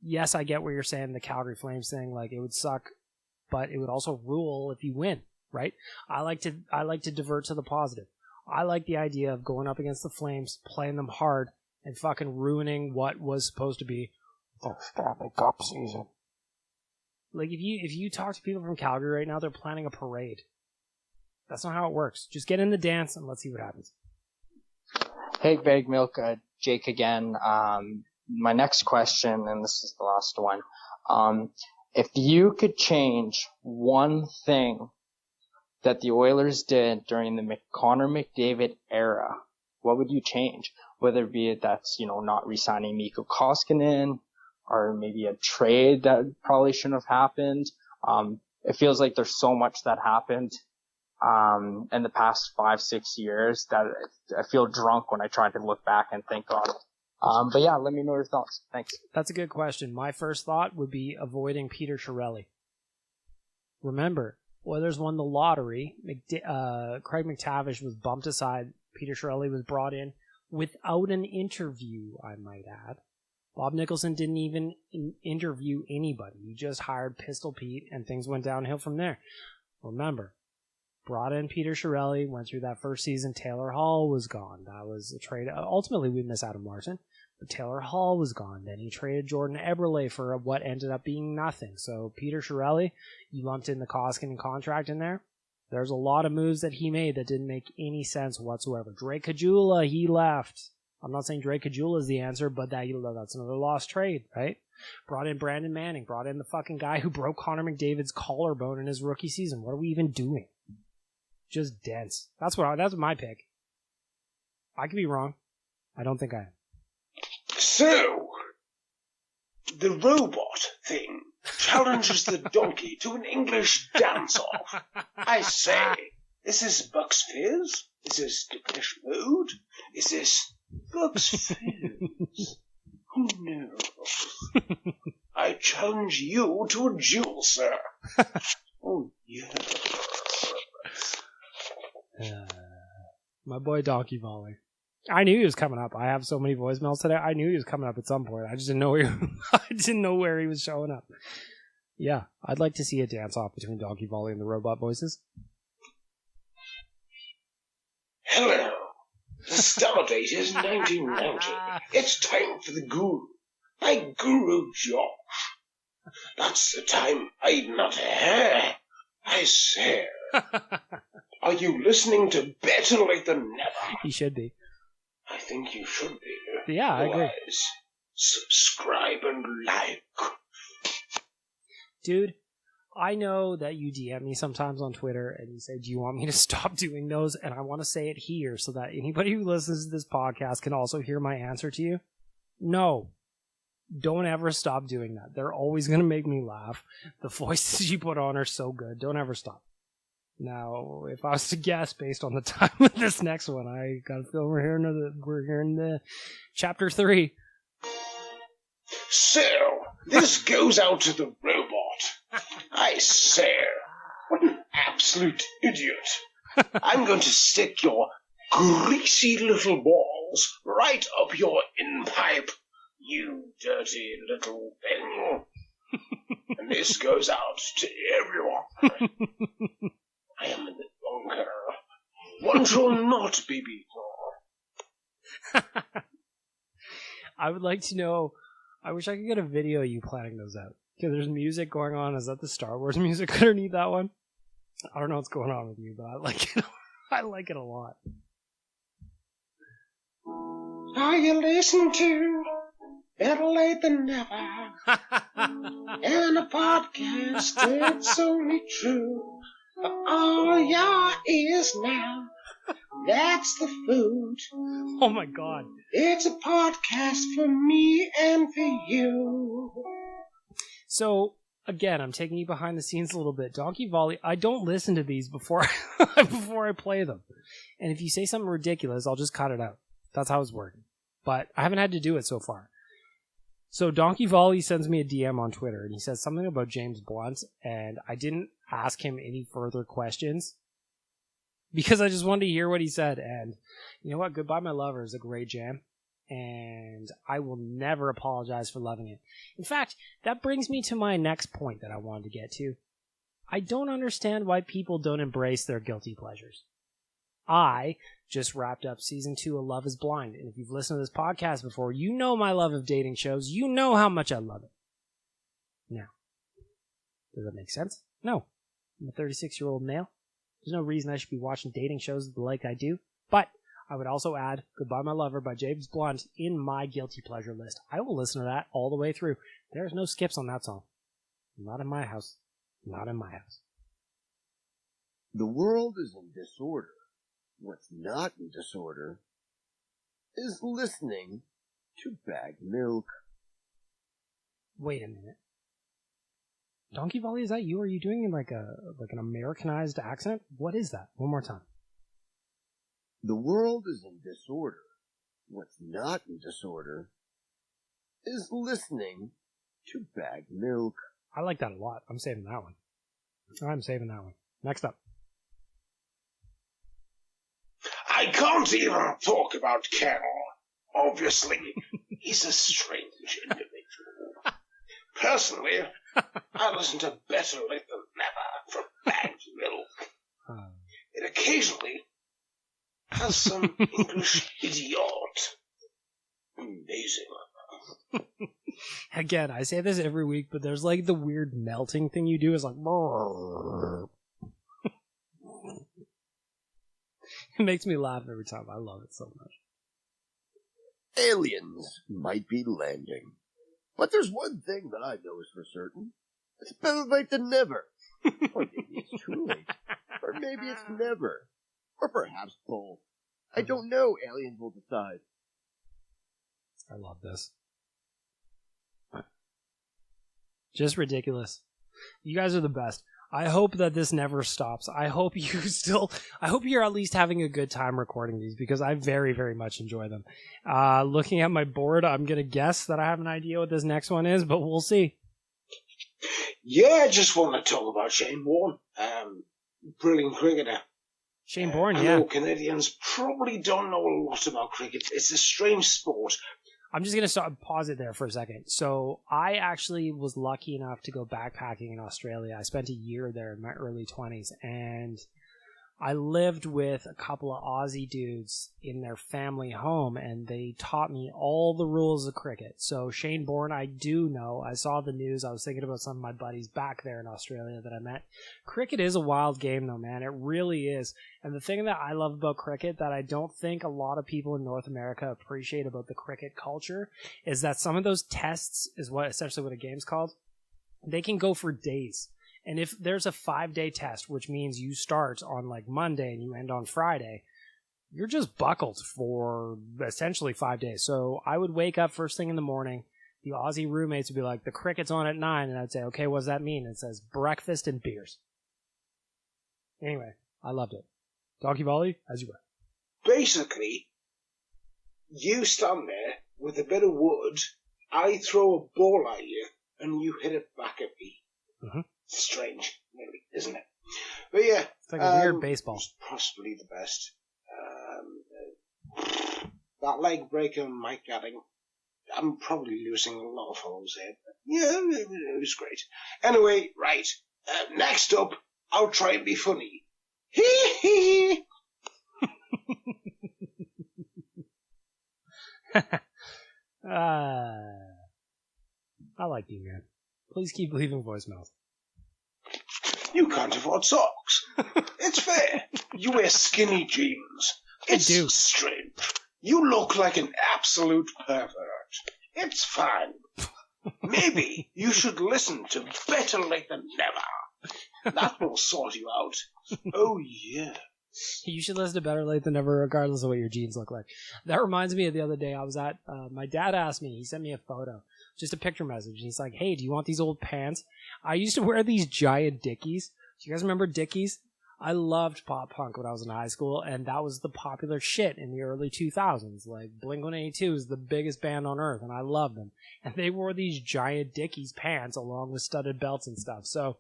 Yes, I get what you're saying, the Calgary Flames thing, like it would suck, but it would also rule if you win, right? I like to divert to the positive. I like the idea of going up against the Flames, playing them hard, and fucking ruining what was supposed to be the Stanley Cup season. Like, if you talk to people from Calgary right now, they're planning a parade. That's not how it works. Just get in the dance and let's see what happens. Hey, Bag Milk, Jake again. My next question, and this is the last one. If you could change one thing that the Oilers did during the Connor McDavid era, what would you change? Whether it be that's, not re-signing Mikko Koskinen, or maybe a trade that probably shouldn't have happened. It feels like there's so much that happened in the past 5-6 years that I feel drunk when I try to look back and think on it. But yeah, let me know your thoughts. Thanks. That's a good question. My first thought would be avoiding Peter Chiarelli. Remember, Oilers won the lottery. Craig McTavish was bumped aside. Peter Chiarelli was brought in without an interview, I might add. Bob Nicholson didn't even interview anybody. He just hired Pistol Pete, and things went downhill from there. Remember, brought in Peter Chiarelli, went through that first season. Taylor Hall was gone. That was a trade. Ultimately, we miss Adam Larson, but Taylor Hall was gone. Then he traded Jordan Eberle for what ended up being nothing. So Peter Chiarelli, you lumped in the Koskinen contract in there. There's a lot of moves that he made that didn't make any sense whatsoever. Drake Caggiula, he left. I'm not saying Drake Caggiula is the answer, but that's another lost trade, right? Brought in Brandon Manning. Brought in the fucking guy who broke Connor McDavid's collarbone in his rookie season. What are we even doing? Just dense. That's my pick. I could be wrong. I don't think I am. So, the robot thing challenges the donkey to an English dance-off. I say, is this Bucks Fizz? Is this Depeche Mode? Is this Bucks Fizz? Who knows? I challenge you to a duel, sir. Oh, yeah. My boy Donkey Volley. I knew he was coming up. I have so many voicemails today. I knew he was coming up at some point. I just didn't know where he was showing up. Yeah, I'd like to see a dance-off between Donkey Volley and the robot voices. Hello. The star date is 1990. It's time for the Guru. By Guru Josh. That's the time I'd not hair. I say. Are you listening to Better Late Than Never? He should be. I think you should be. Yeah, I agree. Subscribe and like. Dude, I know that you DM me sometimes on Twitter and you say, do you want me to stop doing those? And I want to say it here so that anybody who listens to this podcast can also hear my answer to you. No. Don't ever stop doing that. They're always going to make me laugh. The voices you put on are so good. Don't ever stop. Now, if I was to guess based on the time of this next one, I got a feeling we're here in the chapter 3. So, this goes out to the robot. I say, what an absolute idiot. I'm going to stick your greasy little balls right up your inpipe, you dirty little thing. And this goes out to everyone. I am in the bunker. One shall not be beaten. I would like to know, I wish I could get a video of you planning those out. Because there's music going on. Is that the Star Wars music underneath that one? I don't know what's going on with you, but I like it. I like it a lot. Are you listening to Better Late Than Never? And a podcast, it's only true. For all your ears now, that's the food. Oh my god. It's a podcast for me and for you. So, again, I'm taking you behind the scenes a little bit. Donkey Volley, I don't listen to these before I play them. And if you say something ridiculous, I'll just cut it out. That's how it's working. But I haven't had to do it so far. So Donkey Volley sends me a DM on Twitter, and he says something about James Blunt, and I didn't ask him any further questions because I just wanted to hear what he said. And you know what? Goodbye My Lover is a great jam, and I will never apologize for loving it. In fact, that brings me to my next point that I wanted to get to. I don't understand why people don't embrace their guilty pleasures. I just wrapped up season 2 of Love is Blind, and if you've listened to this podcast before, you know my love of dating shows. You know how much I love it. Now, does that make sense? No. I'm a 36-year-old male. There's no reason I should be watching dating shows like I do. But I would also add Goodbye My Lover by James Blunt in my guilty pleasure list. I will listen to that all the way through. There's no skips on that song. Not in my house. Not in my house. The world is in disorder. What's not in disorder is listening to Bag Milk. Wait a minute. Donkey Volley, is that you? Are you doing like an Americanized accent? What is that? One more time. The world is in disorder. What's not in disorder is listening to Bag Milk. I like that a lot. I'm saving that one. Next up. I can't even talk about Carol. Obviously, he's a strange individual. Personally, I listen to Better Late Than Never from Bagged Milk. It occasionally has some English idiot. Amazing. Again, I say this every week, but there's like the weird melting thing you do is like... It makes me laugh every time. I love it so much. Aliens might be landing. But there's one thing that I know is for certain. It's better late than never. Or maybe it's too late. Or maybe it's never. Or perhaps both. I don't know. Aliens will decide. I love this. Just ridiculous. You guys are the best. I hope that this never stops. I hope you're at least having a good time recording these because I very, very much enjoy them. Looking at my board, I'm going to guess that I have an idea what this next one is, but we'll see. Yeah, I just want to talk about Shane Warne. Brilliant cricketer. Shane Bourne, I yeah. know Canadians probably don't know a lot about cricket. It's a strange sport. I'm just going to pause it there for a second. So I actually was lucky enough to go backpacking in Australia. I spent a year there in my early 20s, and I lived with a couple of Aussie dudes in their family home, and they taught me all the rules of cricket. So Shane Bourne, I do know. I saw the news. I was thinking about some of my buddies back there in Australia that I met. Cricket is a wild game, though, man. It really is. And the thing that I love about cricket that I don't think a lot of people in North America appreciate about the cricket culture is that some of those tests is essentially what a game's called. They can go for days. And if there's a 5-day test, which means you start on like Monday and you end on Friday, you're just buckled for essentially 5 days. So I would wake up first thing in the morning. The Aussie roommates would be like, the cricket's on at 9. And I'd say, okay, what does that mean? It says breakfast and beers. Anyway, I loved it. Donkey volley, as you were. Basically, you stand there with a bit of wood, I throw a ball at you, and you hit it back at me. Mm-hmm. Strange, really, isn't it? But yeah. It's like a weird baseball. Possibly the best. That leg breaker Mike Gadding, I'm probably losing a lot of followers here. But yeah, it was great. Anyway, right. Next up, I'll try and be funny. Hee hee. I like you, man. Please keep leaving voicemails. You can't afford socks. It's fair. You wear skinny jeans. It's strange. You look like an absolute pervert. It's fine. Maybe you should listen to Better Late Than Never. That will sort you out. Oh, yeah. You should listen to Better Late Than Never regardless of what your jeans look like. That reminds me of the other day I was at, my dad asked me, he sent me a photo, just a picture message, and he's like, hey, do you want these old pants? I used to wear these giant Dickies. Do you guys remember Dickies? I loved pop punk when I was in high school, and that was the popular shit in the early 2000s. Like, Blink-182 is the biggest band on earth, and I loved them. And they wore these giant Dickies pants along with studded belts and stuff. So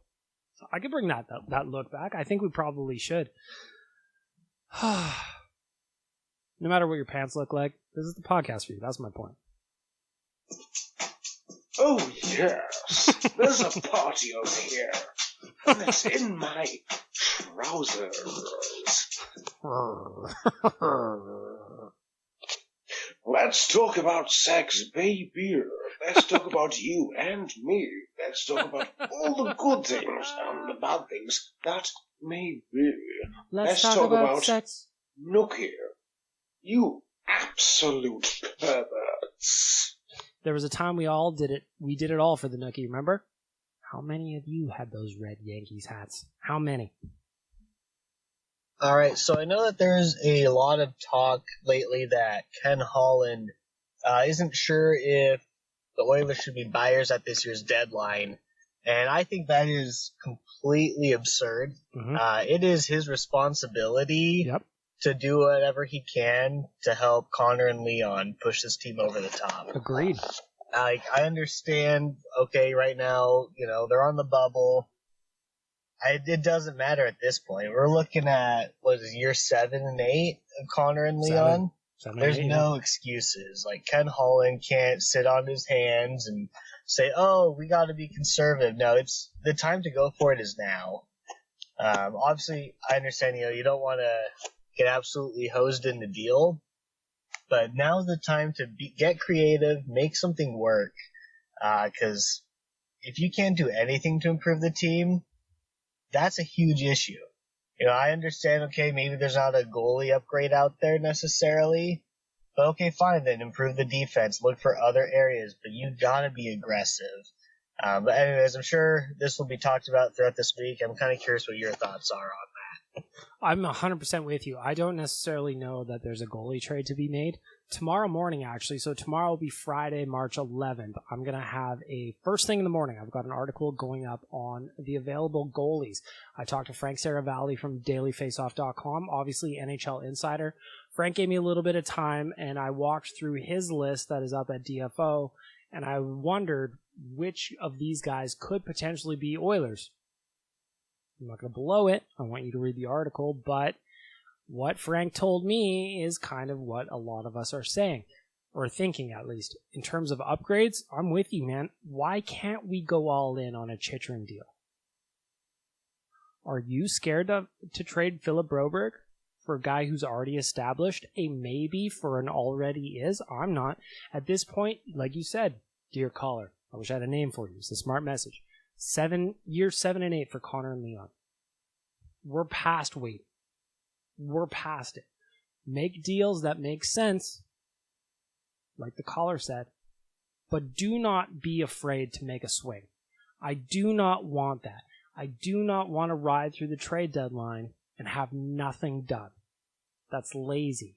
I could bring that look back. I think we probably should. No matter what your pants look like, this is the podcast for you. That's my point. Oh, yes. There's a party over here. And it's in my trousers. Let's talk about sex, baby. Let's talk about you and me. Let's talk about all the good things and the bad things that may be. Let's talk about sex. Look here. You absolute perverts. There was a time we all did it. We did it all for the Nookie, remember? How many of you had those red Yankees hats? How many? All right, so I know that there's a lot of talk lately that Ken Holland isn't sure if the Oilers should be buyers at this year's deadline, and I think that is completely absurd. Mm-hmm. It is his responsibility to do whatever he can to help Connor and Leon push this team over the top. Agreed. I understand, okay, right now, they're on the bubble. It doesn't matter at this point. We're looking at, year 7 and 8 of Connor and Leon? There's no excuses. Like, Ken Holland can't sit on his hands and say, oh, we got to be conservative. No, it's the time to go for it is now. Obviously, I understand, you don't want to get absolutely hosed in the deal, but now's the time to get creative, make something work, because if you can't do anything to improve the team, that's a huge issue. I understand, okay, maybe there's not a goalie upgrade out there necessarily, but okay, fine then, improve the defense, look for other areas, but you gotta be aggressive. But anyways, I'm sure this will be talked about throughout this week. I'm kind of curious what your thoughts are on that. I'm 100% with you. I don't necessarily know that there's a goalie trade to be made. Tomorrow morning, actually, so tomorrow will be Friday, March 11th. I'm going to have first thing in the morning, I've got an article going up on the available goalies. I talked to Frank Saravalli from dailyfaceoff.com, obviously NHL insider. Frank gave me a little bit of time, and I walked through his list that is up at DFO, and I wondered which of these guys could potentially be Oilers. I'm not going to blow it. I want you to read the article, but what Frank told me is kind of what a lot of us are saying, or thinking at least. In terms of upgrades, I'm with you, man. Why can't we go all in on a Chychrun deal? Are you scared to trade Philip Broberg for a guy who's already established? A maybe for an already is? I'm not. At this point, like you said, dear caller, I wish I had a name for you. It's a smart message. Years 7 and 8 for Connor and Leon. We're past waiting. We're past it. Make deals that make sense, like the caller said, but do not be afraid to make a swing. I do not want that. I do not want to ride through the trade deadline and have nothing done. That's lazy.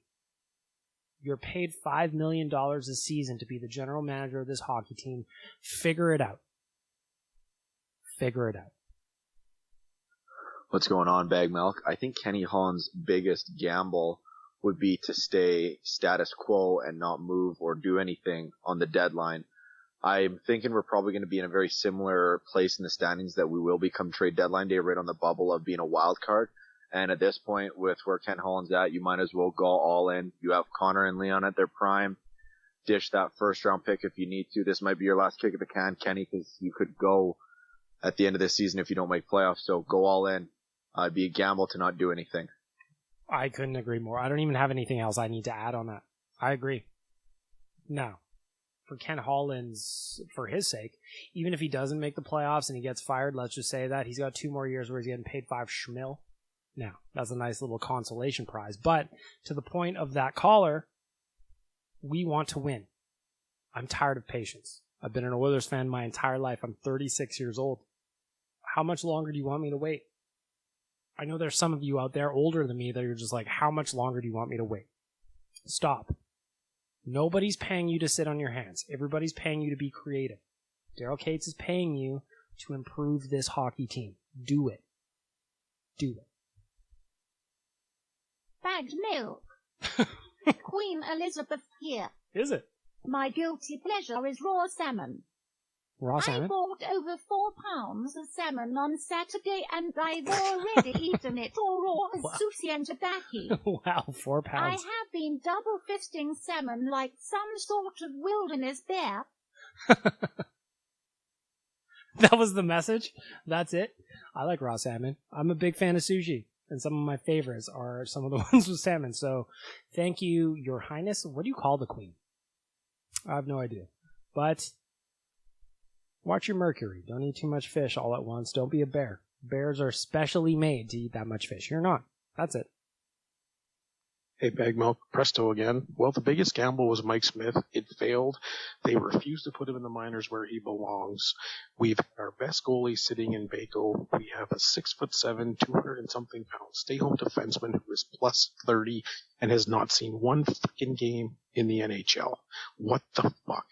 You're paid $5 million a season to be the general manager of this hockey team. Figure it out. Figure it out. What's going on, Bag Milk? I think Kenny Holland's biggest gamble would be to stay status quo and not move or do anything on the deadline. I'm thinking we're probably going to be in a very similar place in the standings that we will become trade deadline day, right on the bubble of being a wild card. And at this point, with where Ken Holland's at, you might as well go all in. You have Connor and Leon at their prime. Dish that first round pick if you need to. This might be your last kick at the can, Kenny, because you could go at the end of this season if you don't make playoffs. So go all in. It'd be a gamble to not do anything. I couldn't agree more. I don't even have anything else I need to add on that. I agree. Now, for Ken Holland's, for his sake, even if he doesn't make the playoffs and he gets fired, let's just say that, he's got 2 more years where he's getting paid $5 schmil. Now, that's a nice little consolation prize. But to the point of that caller, we want to win. I'm tired of patience. I've been an Oilers fan my entire life. I'm 36 years old. How much longer do you want me to wait? I know there's some of you out there older than me that are just like, how much longer do you want me to wait? Stop. Nobody's paying you to sit on your hands. Everybody's paying you to be creative. Daryl Cates is paying you to improve this hockey team. Do it. Do it. Bagged milk. Queen Elizabeth here. Is it? My guilty pleasure is raw salmon. Raw salmon? I bought over 4 pounds of salmon on Saturday and I've already eaten it all raw as Wow. sushi and tobacco. Wow, 4 I pounds. have been double fisting salmon like some sort of wilderness bear. That was the message? That's it? I like raw salmon. I'm a big fan of sushi. And some of my favorites are some of the ones with salmon. So thank you, Your Highness. What do you call the queen? I have no idea. But watch your mercury. Don't eat too much fish all at once. Don't be a bear. Bears are specially made to eat that much fish. You're not. That's it. Hey, Bag Milk, Presto again. Well, the biggest gamble was Mike Smith. It failed. They refused to put him in the minors where he belongs. We've had our best goalie sitting in Baco. We have a 6'7", 200 and something pound stay-home defenseman who is plus 30 and has not seen one freaking game in the NHL. What the fuck?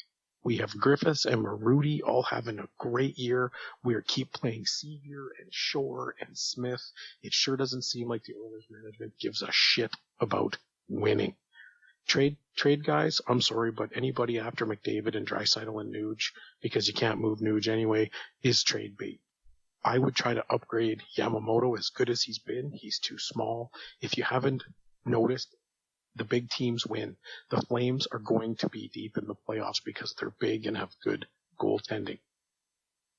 We have Griffiths and Maruti all having a great year. We keep playing Sevier and Shore and Smith. It sure doesn't seem like the Oilers management gives a shit about winning. Trade guys, I'm sorry, but anybody after McDavid and Draisaitl and Nuge, because you can't move Nuge anyway, is trade bait. I would try to upgrade Yamamoto as good as he's been. He's too small. If you haven't noticed, the big teams win. The Flames are going to be deep in the playoffs because they're big and have good goaltending.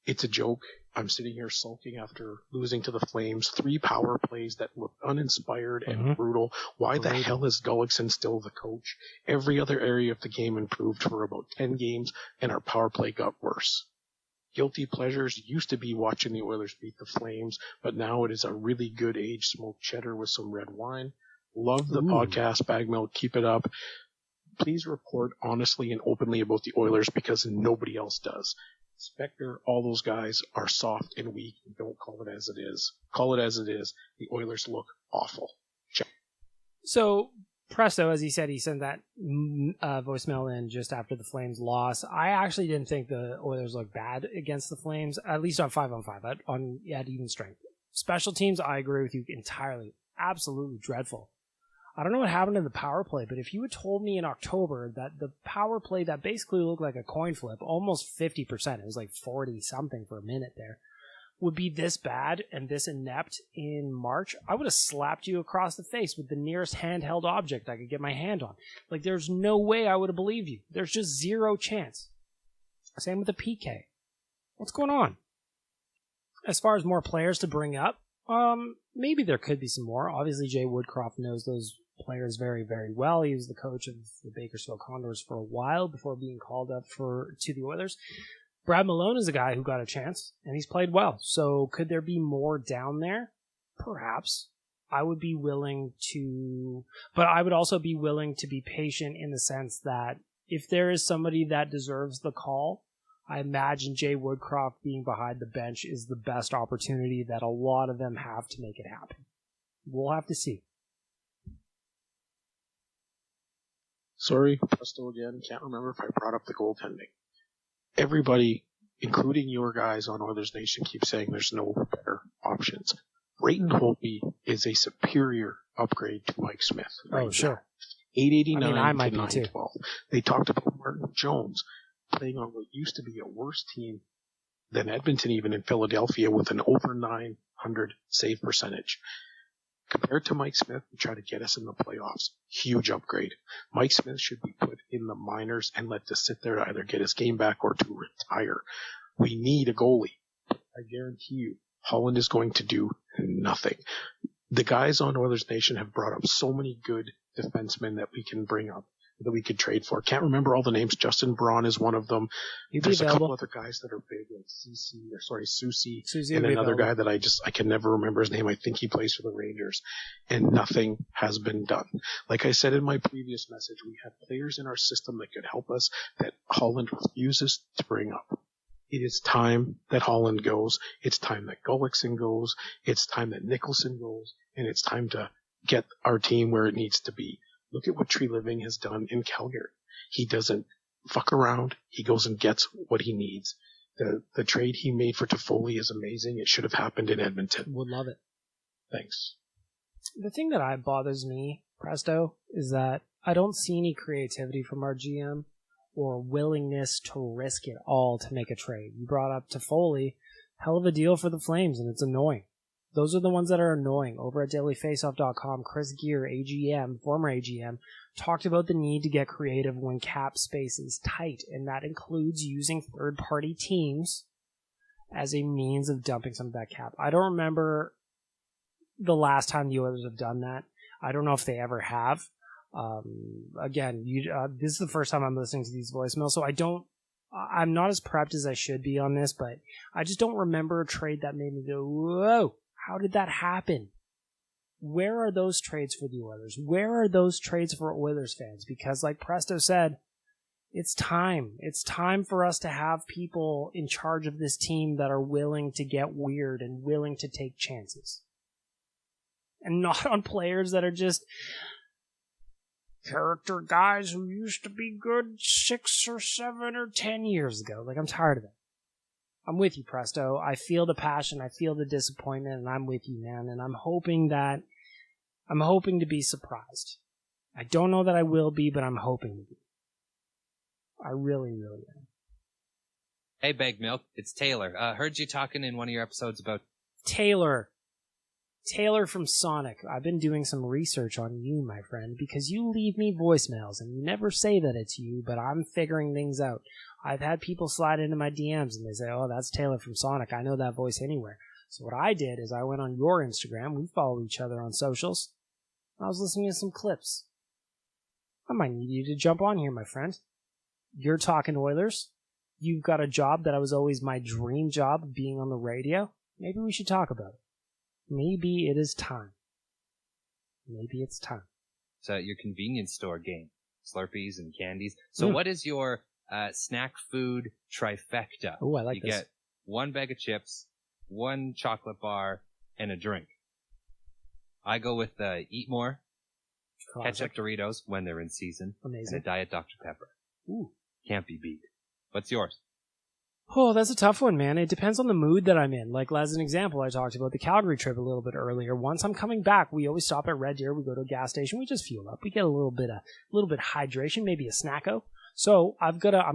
It's a joke. I'm sitting here sulking after losing to the Flames. 3 power plays that look uninspired and brutal. Why the hell is Gullickson still the coach? Every other area of the game improved for about 10 games, and our power play got worse. Guilty pleasures used to be watching the Oilers beat the Flames, but now it is a really good aged smoked cheddar with some red wine. Love the podcast, Bag Milk. Keep it up. Please report honestly and openly about the Oilers because nobody else does. Spectre, all those guys are soft and weak. Don't call it as it is. Call it as it is. The Oilers look awful. So, Presto, as he said, he sent that voicemail in just after the Flames loss. I actually didn't think the Oilers looked bad against the Flames, at least on 5-on-5, at even strength. Special teams, I agree with you entirely. Absolutely dreadful. I don't know what happened in the power play, but if you had told me in October that the power play that basically looked like a coin flip, almost 50%, it was like 40-something for a minute there, would be this bad and this inept in March, I would have slapped you across the face with the nearest handheld object I could get my hand on. Like, there's no way I would have believed you. There's just zero chance. Same with the PK. What's going on? As far as more players to bring up, maybe there could be some more. Obviously, Jay Woodcroft knows those players very, very well. He was the coach of the Bakersfield Condors for a while before being called up to the Oilers. Brad Malone is a guy who got a chance, and he's played well. So could there be more down there? Perhaps. I would be willing to, but I would also be willing to be patient in the sense that if there is somebody that deserves the call, I imagine Jay Woodcroft being behind the bench is the best opportunity that a lot of them have to make it happen. We'll have to see. Sorry, Presto again. Can't remember if I brought up the goaltending. Everybody, including your guys on Oilers Nation, keeps saying there's no better options. Braden Holtby is a superior upgrade to Mike Smith. Right Oh, sure. 889 I might to be too. 912. They talked about Martin Jones playing on what used to be a worse team than Edmonton, even in Philadelphia, with an over 900 save percentage. Compared to Mike Smith, to try to get us in the playoffs, huge upgrade. Mike Smith should be put in the minors and let to sit there to either get his game back or to retire. We need a goalie. I guarantee you, Holland is going to do nothing. The guys on Oilers Nation have brought up so many good defensemen that we can bring up, that we could trade for. Can't remember all the names. Justin Braun is one of them. There's a couple other guys that are big, like Susie, and another guy that I can never remember his name. I think he plays for the Rangers. And nothing has been done. Like I said in my previous message, we have players in our system that could help us that Holland refuses to bring up. It is time that Holland goes. It's time that Gullickson goes. It's time that Nicholson goes. And it's time to get our team where it needs to be. Look at what Tree Living has done in Calgary. He doesn't fuck around. He goes and gets what he needs. The trade he made for Toffoli is amazing. It should have happened in Edmonton. Would love it. Thanks. The thing that bothers me, Presto, is that I don't see any creativity from our GM or willingness to risk it all to make a trade. You brought up Toffoli, hell of a deal for the Flames, and it's annoying. Those are the ones that are annoying. Over at dailyfaceoff.com, Chris Gear, AGM, former AGM, talked about the need to get creative when cap space is tight, and that includes using third-party teams as a means of dumping some of that cap. I don't remember the last time the Oilers have done that. I don't know if they ever have. Again, this is the first time I'm listening to these voicemails, so I'm not as prepped as I should be on this, but I just don't remember a trade that made me go, whoa, how did that happen? Where are those trades for the Oilers? Where are those trades for Oilers fans? Because like Presto said, it's time. It's time for us to have people in charge of this team that are willing to get weird and willing to take chances. And not on players that are just character guys who used to be good 6 or 7 or 10 years ago. Like, I'm tired of it. I'm with you, Presto. I feel the passion. I feel the disappointment, and I'm with you, man. And I'm hoping to be surprised. I don't know that I will be, but I'm hoping to be. I really, really am. Hey, Bag Milk. It's Taylor. Heard you talking in one of your episodes about Taylor from Sonic. I've been doing some research on you, my friend, because you leave me voicemails and you never say that it's you, but I'm figuring things out. I've had people slide into my DMs and they say, oh, that's Taylor from Sonic. I know that voice anywhere. So what I did is I went on your Instagram. We follow each other on socials. I was listening to some clips. I might need you to jump on here, my friend. You're talking Oilers. You've got a job that was always my dream job, being on the radio. Maybe we should talk about it. Maybe it is time. Maybe it's time. So your convenience store game, Slurpees and candies. So what is your snack food trifecta? Oh, I like you this. You get 1 bag of chips, 1 chocolate bar, and a drink. I go with Eat More, Classic. ketchup Doritos when they're in season, Amazing. and a Diet Dr. Pepper. Ooh. Can't be beat. What's yours? Oh, that's a tough one, man. It depends on the mood that I'm in. Like, as an example, I talked about the Calgary trip a little bit earlier. Once I'm coming back, we always stop at Red Deer. We go to a gas station. We just fuel up. We get a little bit hydration, maybe a snacko. So I'm gonna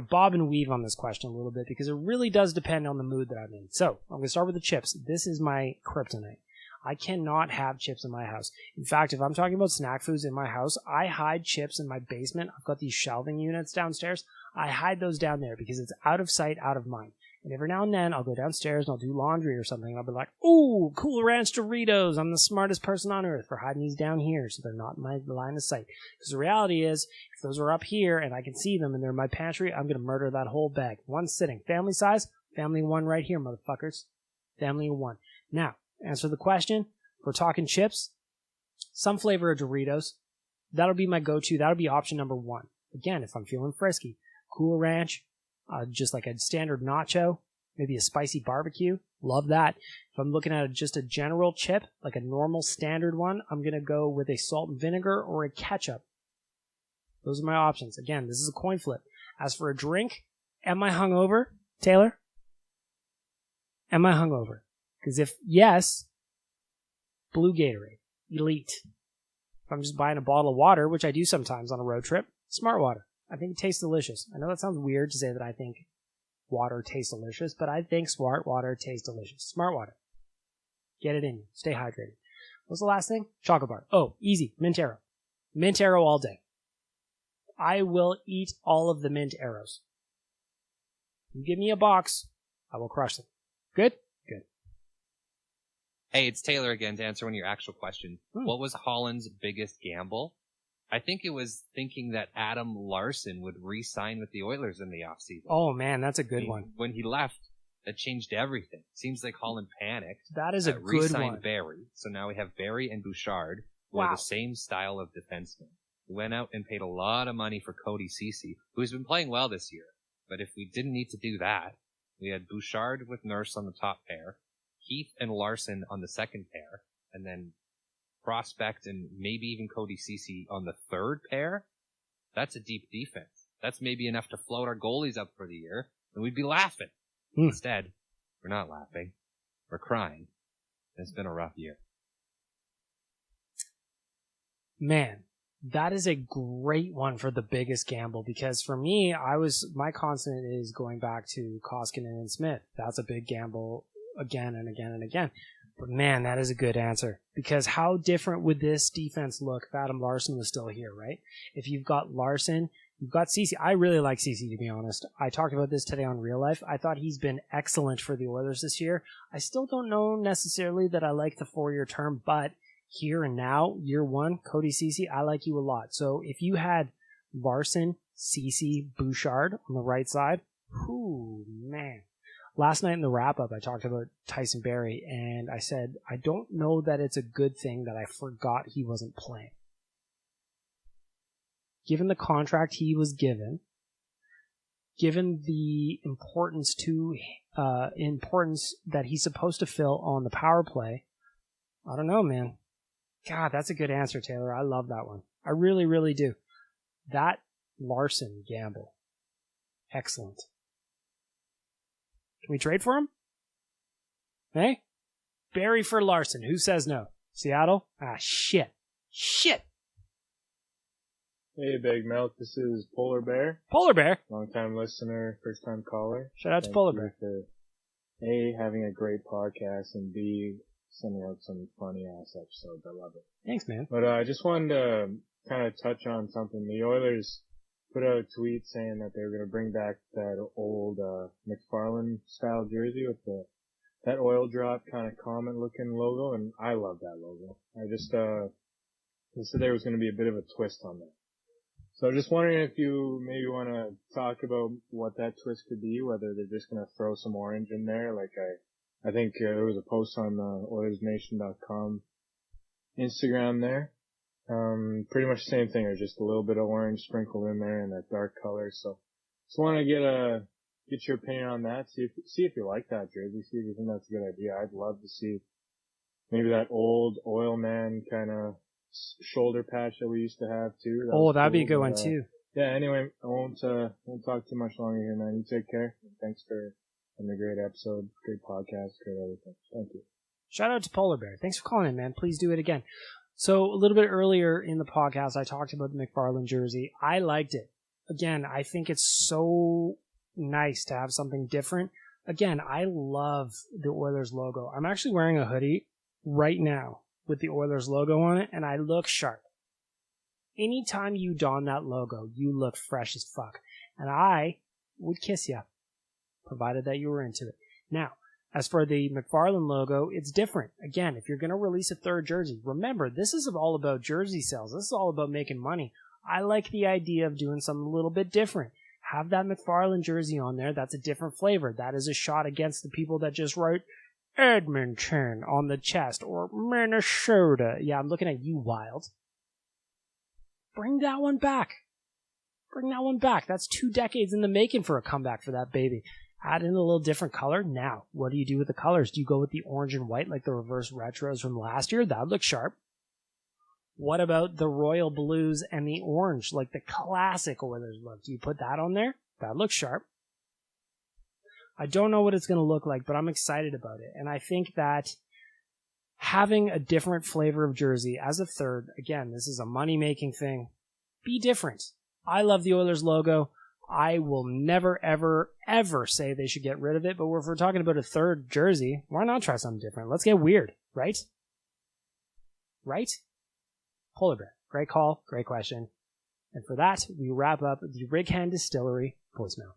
bob and weave on this question a little bit because it really does depend on the mood that I'm in. So I'm gonna start with the chips. This is my kryptonite. I cannot have chips in my house. In fact, if I'm talking about snack foods in my house, I hide chips in my basement. I've got these shelving units downstairs. I hide those down there because it's out of sight, out of mind. And every now and then, I'll go downstairs and I'll do laundry or something. And I'll be like, ooh, Cool Ranch Doritos. I'm the smartest person on earth for hiding these down here so they're not in my line of sight. Because the reality is, if those are up here and I can see them and they're in my pantry, I'm going to murder that whole bag. One sitting. Family size? Family of 1 right here, motherfuckers. Family of 1. Now, answer the question. If we're talking chips, some flavor of Doritos. That'll be my go-to. That'll be option number 1. Again, if I'm feeling frisky. Cool Ranch, just like a standard nacho, maybe a spicy barbecue. Love that. If I'm looking at just a general chip, like a normal standard one, I'm going to go with a salt and vinegar or a ketchup. Those are my options. Again, this is a coin flip. As for a drink, am I hungover, Taylor? Am I hungover? Because if yes, blue Gatorade, elite. If I'm just buying a bottle of water, which I do sometimes on a road trip, smart water. I think it tastes delicious. I know that sounds weird to say that I think water tastes delicious, but I think smart water tastes delicious. Smart water. Get it in you. Stay hydrated. What's the last thing? Chocolate bar. Oh, easy. Mint Arrow. Mint Arrow all day. I will eat all of the mint arrows. You give me a box, I will crush them. Good? Good. Hey, it's Taylor again to answer one of your actual questions. What was Holland's biggest gamble? I think it was thinking that Adam Larson would re-sign with the Oilers in the offseason. Oh, man, that's a good one. When he left, that changed everything. Seems like Holland panicked. That is a good re-signed one. Barry. So now we have Barry and Bouchard, who are the same style of defenseman. We went out and paid a lot of money for Cody Ceci, who's been playing well this year. But if we didn't need to do that, we had Bouchard with Nurse on the top pair, Heath and Larson on the second pair, and then Prospect and maybe even Cody Ceci on the third pair. That's a deep defense. That's maybe enough to float our goalies up for the year, and we'd be laughing. Instead, we're not laughing. We're crying. It's been a rough year. Man, that is a great one for the biggest gamble, because for me, my constant is going back to Koskinen and Smith. That's a big gamble again and again and again. But man, that is a good answer, because how different would this defense look if Adam Larson was still here, right? If you've got Larson, you've got Ceci. I really like Ceci, to be honest. I talked about this today on Real Life. I thought he's been excellent for the Oilers this year. I still don't know necessarily that I like the 4-year term, but here and now, year one, Cody Ceci, I like you a lot. So if you had Larson, Ceci, Bouchard on the right side, whoo, man. Last night in the wrap-up, I talked about Tyson Barrie, and I said, I don't know that it's a good thing that I forgot he wasn't playing. Given the contract he was given, given the importance that he's supposed to fill on the power play, I don't know, man. God, that's a good answer, Taylor. I love that one. I really, really do. That Larson gamble. Excellent. Can we trade for him? Hey? Barry for Larson. Who says no? Seattle? Ah, shit. Shit. Hey, Big Milk. This is Polar Bear. Polar Bear? Long-time listener, first-time caller. Shout out to Polar Bear. For A, having a great podcast, and B, sending out some funny-ass episodes. I love it. Thanks, man. But I just wanted to kind of touch on something. The Oilers put out a tweet saying that they were going to bring back that old McFarlane-style jersey with that oil drop kind of comet-looking logo, and I love that logo. I just they said there was going to be a bit of a twist on that. So I'm just wondering if you maybe want to talk about what that twist could be, whether they're just going to throw some orange in there. Like I think there was a post on OilersNation.com Instagram there. Pretty much the same thing, or just a little bit of orange sprinkled in there in that dark color. So just want to get your opinion on that. See if you like that jersey. See if you think that's a good idea. I'd love to see maybe that old oil man kind of shoulder patch that we used to have too. That'd be a good one too. Yeah. Anyway, I won't talk too much longer here, man. You take care. Thanks for having a great episode, great podcast, great everything. Thank you. Shout out to Polar Bear. Thanks for calling in, man. Please do it again. So a little bit earlier in the podcast, I talked about the McFarlane jersey. I liked it. Again, I think it's so nice to have something different. Again, I love the Oilers logo. I'm actually wearing a hoodie right now with the Oilers logo on it, and I look sharp. Anytime you don that logo, you look fresh as fuck. And I would kiss you, provided that you were into it. Now, as for the McFarlane logo, it's different. Again, if you're going to release a third jersey, remember, this is all about jersey sales. This is all about making money. I like the idea of doing something a little bit different. Have that McFarlane jersey on there. That's a different flavor. That is a shot against the people that just write Edmonton on the chest or Minnesota. Yeah, I'm looking at you, Wild. Bring that one back. Bring that one back. That's 2 decades in the making for a comeback for that baby. Add in a little different color. Now, what do you do with the colors? Do you go with the orange and white like the reverse retros from last year? That would look sharp. What about the royal blues and the orange, like the classic Oilers look? Do you put that on there? That looks sharp. I don't know what it's going to look like, but I'm excited about it. And I think that having a different flavor of jersey as a third, again, this is a money-making thing. Be different. I love the Oilers logo. I will never, ever, ever say they should get rid of it, but if we're talking about a third jersey, why not try something different? Let's get weird, right? Right? Polar Bear. Great call. Great question. And for that, we wrap up the Rig Hand Distillery voicemail.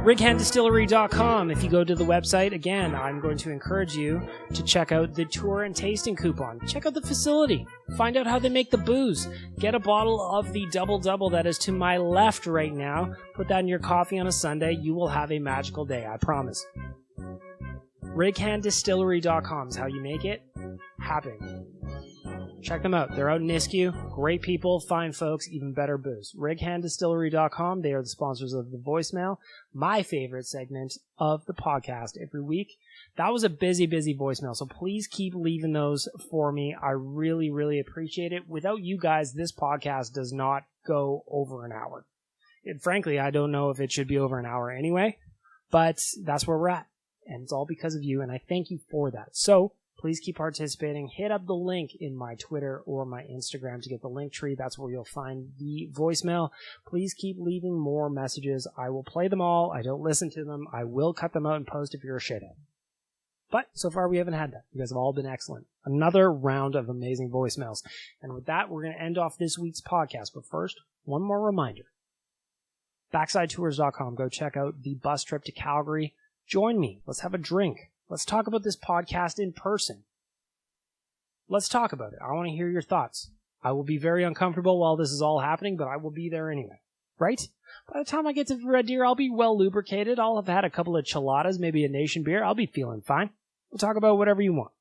RighandDistillery.com. If you go to the website, again, I'm going to encourage you to check out the tour and tasting coupon. Check out the facility. Find out how they make the booze. Get a bottle of the Double Double that is to my left right now. Put that in your coffee on a Sunday. You will have a magical day, I promise. RighandDistillery.com is how you make it happen. Check them out. They're out in Nisku. Great people, fine folks, even better booze. RighandDistillery.com. They are the sponsors of the voicemail, my favorite segment of the podcast every week. That was a busy voicemail, so please keep leaving those for me. I really, really appreciate it. Without you guys, this podcast does not go over an hour. And frankly, I don't know if it should be over an hour anyway, but that's where we're at. And it's all because of you, and I thank you for that. So, please keep participating. Hit up the link in my Twitter or my Instagram to get the link tree. That's where you'll find the voicemail. Please keep leaving more messages. I will play them all. I don't listen to them. I will cut them out and post if you're a shithead. But so far we haven't had that. You guys have all been excellent. Another round of amazing voicemails. And with that, we're going to end off this week's podcast. But first, one more reminder. BacksideTours.com. Go check out the bus trip to Calgary. Join me. Let's have a drink. Let's talk about this podcast in person. Let's talk about it. I want to hear your thoughts. I will be very uncomfortable while this is all happening, but I will be there anyway. Right? By the time I get to Red Deer, I'll be well lubricated. I'll have had a couple of chiladas, maybe a Nation beer. I'll be feeling fine. We'll talk about whatever you want.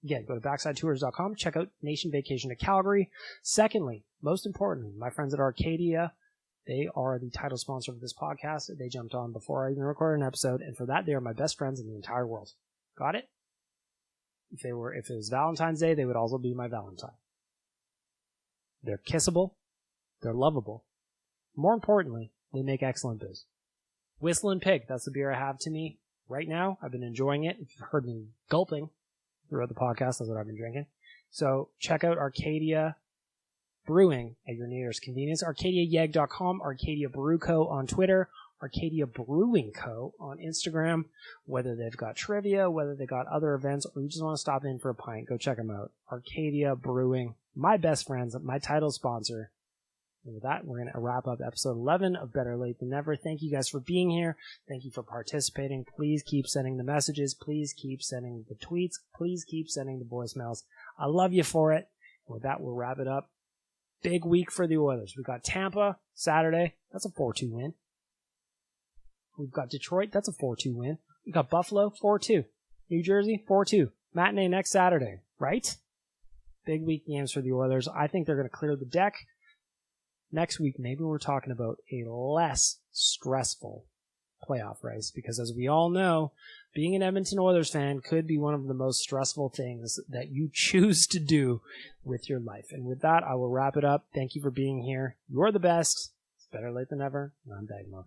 Again, go to BacksideTours.com. Check out Nation Vacation to Calgary. Secondly, most importantly, my friends at Arcadia, they are the title sponsor of this podcast. They jumped on before I even recorded an episode, and for that, they are my best friends in the entire world. Got it? If it was Valentine's Day, they would also be my Valentine. They're kissable. They're lovable. More importantly, they make excellent booze. Whistling Pig, that's the beer I have to me right now. I've been enjoying it. If you've heard me gulping throughout the podcast, that's what I've been drinking. So check out Arcadia Brewing at your nearest convenience. ArcadiaYeg.com, Arcadia Brew Co. on Twitter, Arcadia Brewing Co. on Instagram. Whether they've got trivia, whether they got other events, or you just want to stop in for a pint, go check them out. Arcadia Brewing, my best friends, my title sponsor. And with that, we're going to wrap up episode 11 of Better Late Than Never. Thank you guys for being here. Thank you for participating. Please keep sending the messages. Please keep sending the tweets. Please keep sending the voicemails. I love you for it. And with that, we'll wrap it up. Big week for the Oilers. We've got Tampa Saturday. That's a 4-2 win. We've got Detroit. That's a 4-2 win. We've got Buffalo, 4-2. New Jersey, 4-2. Matinee next Saturday, right? Big week games for the Oilers. I think they're going to clear the deck. Next week, maybe we're talking about a less stressful playoff race, because as we all know, being an Edmonton Oilers fan could be one of the most stressful things that you choose to do with your life. And with that, I will wrap it up. Thank you for being here. You're the best. It's better late than never. And I'm Bagmilk.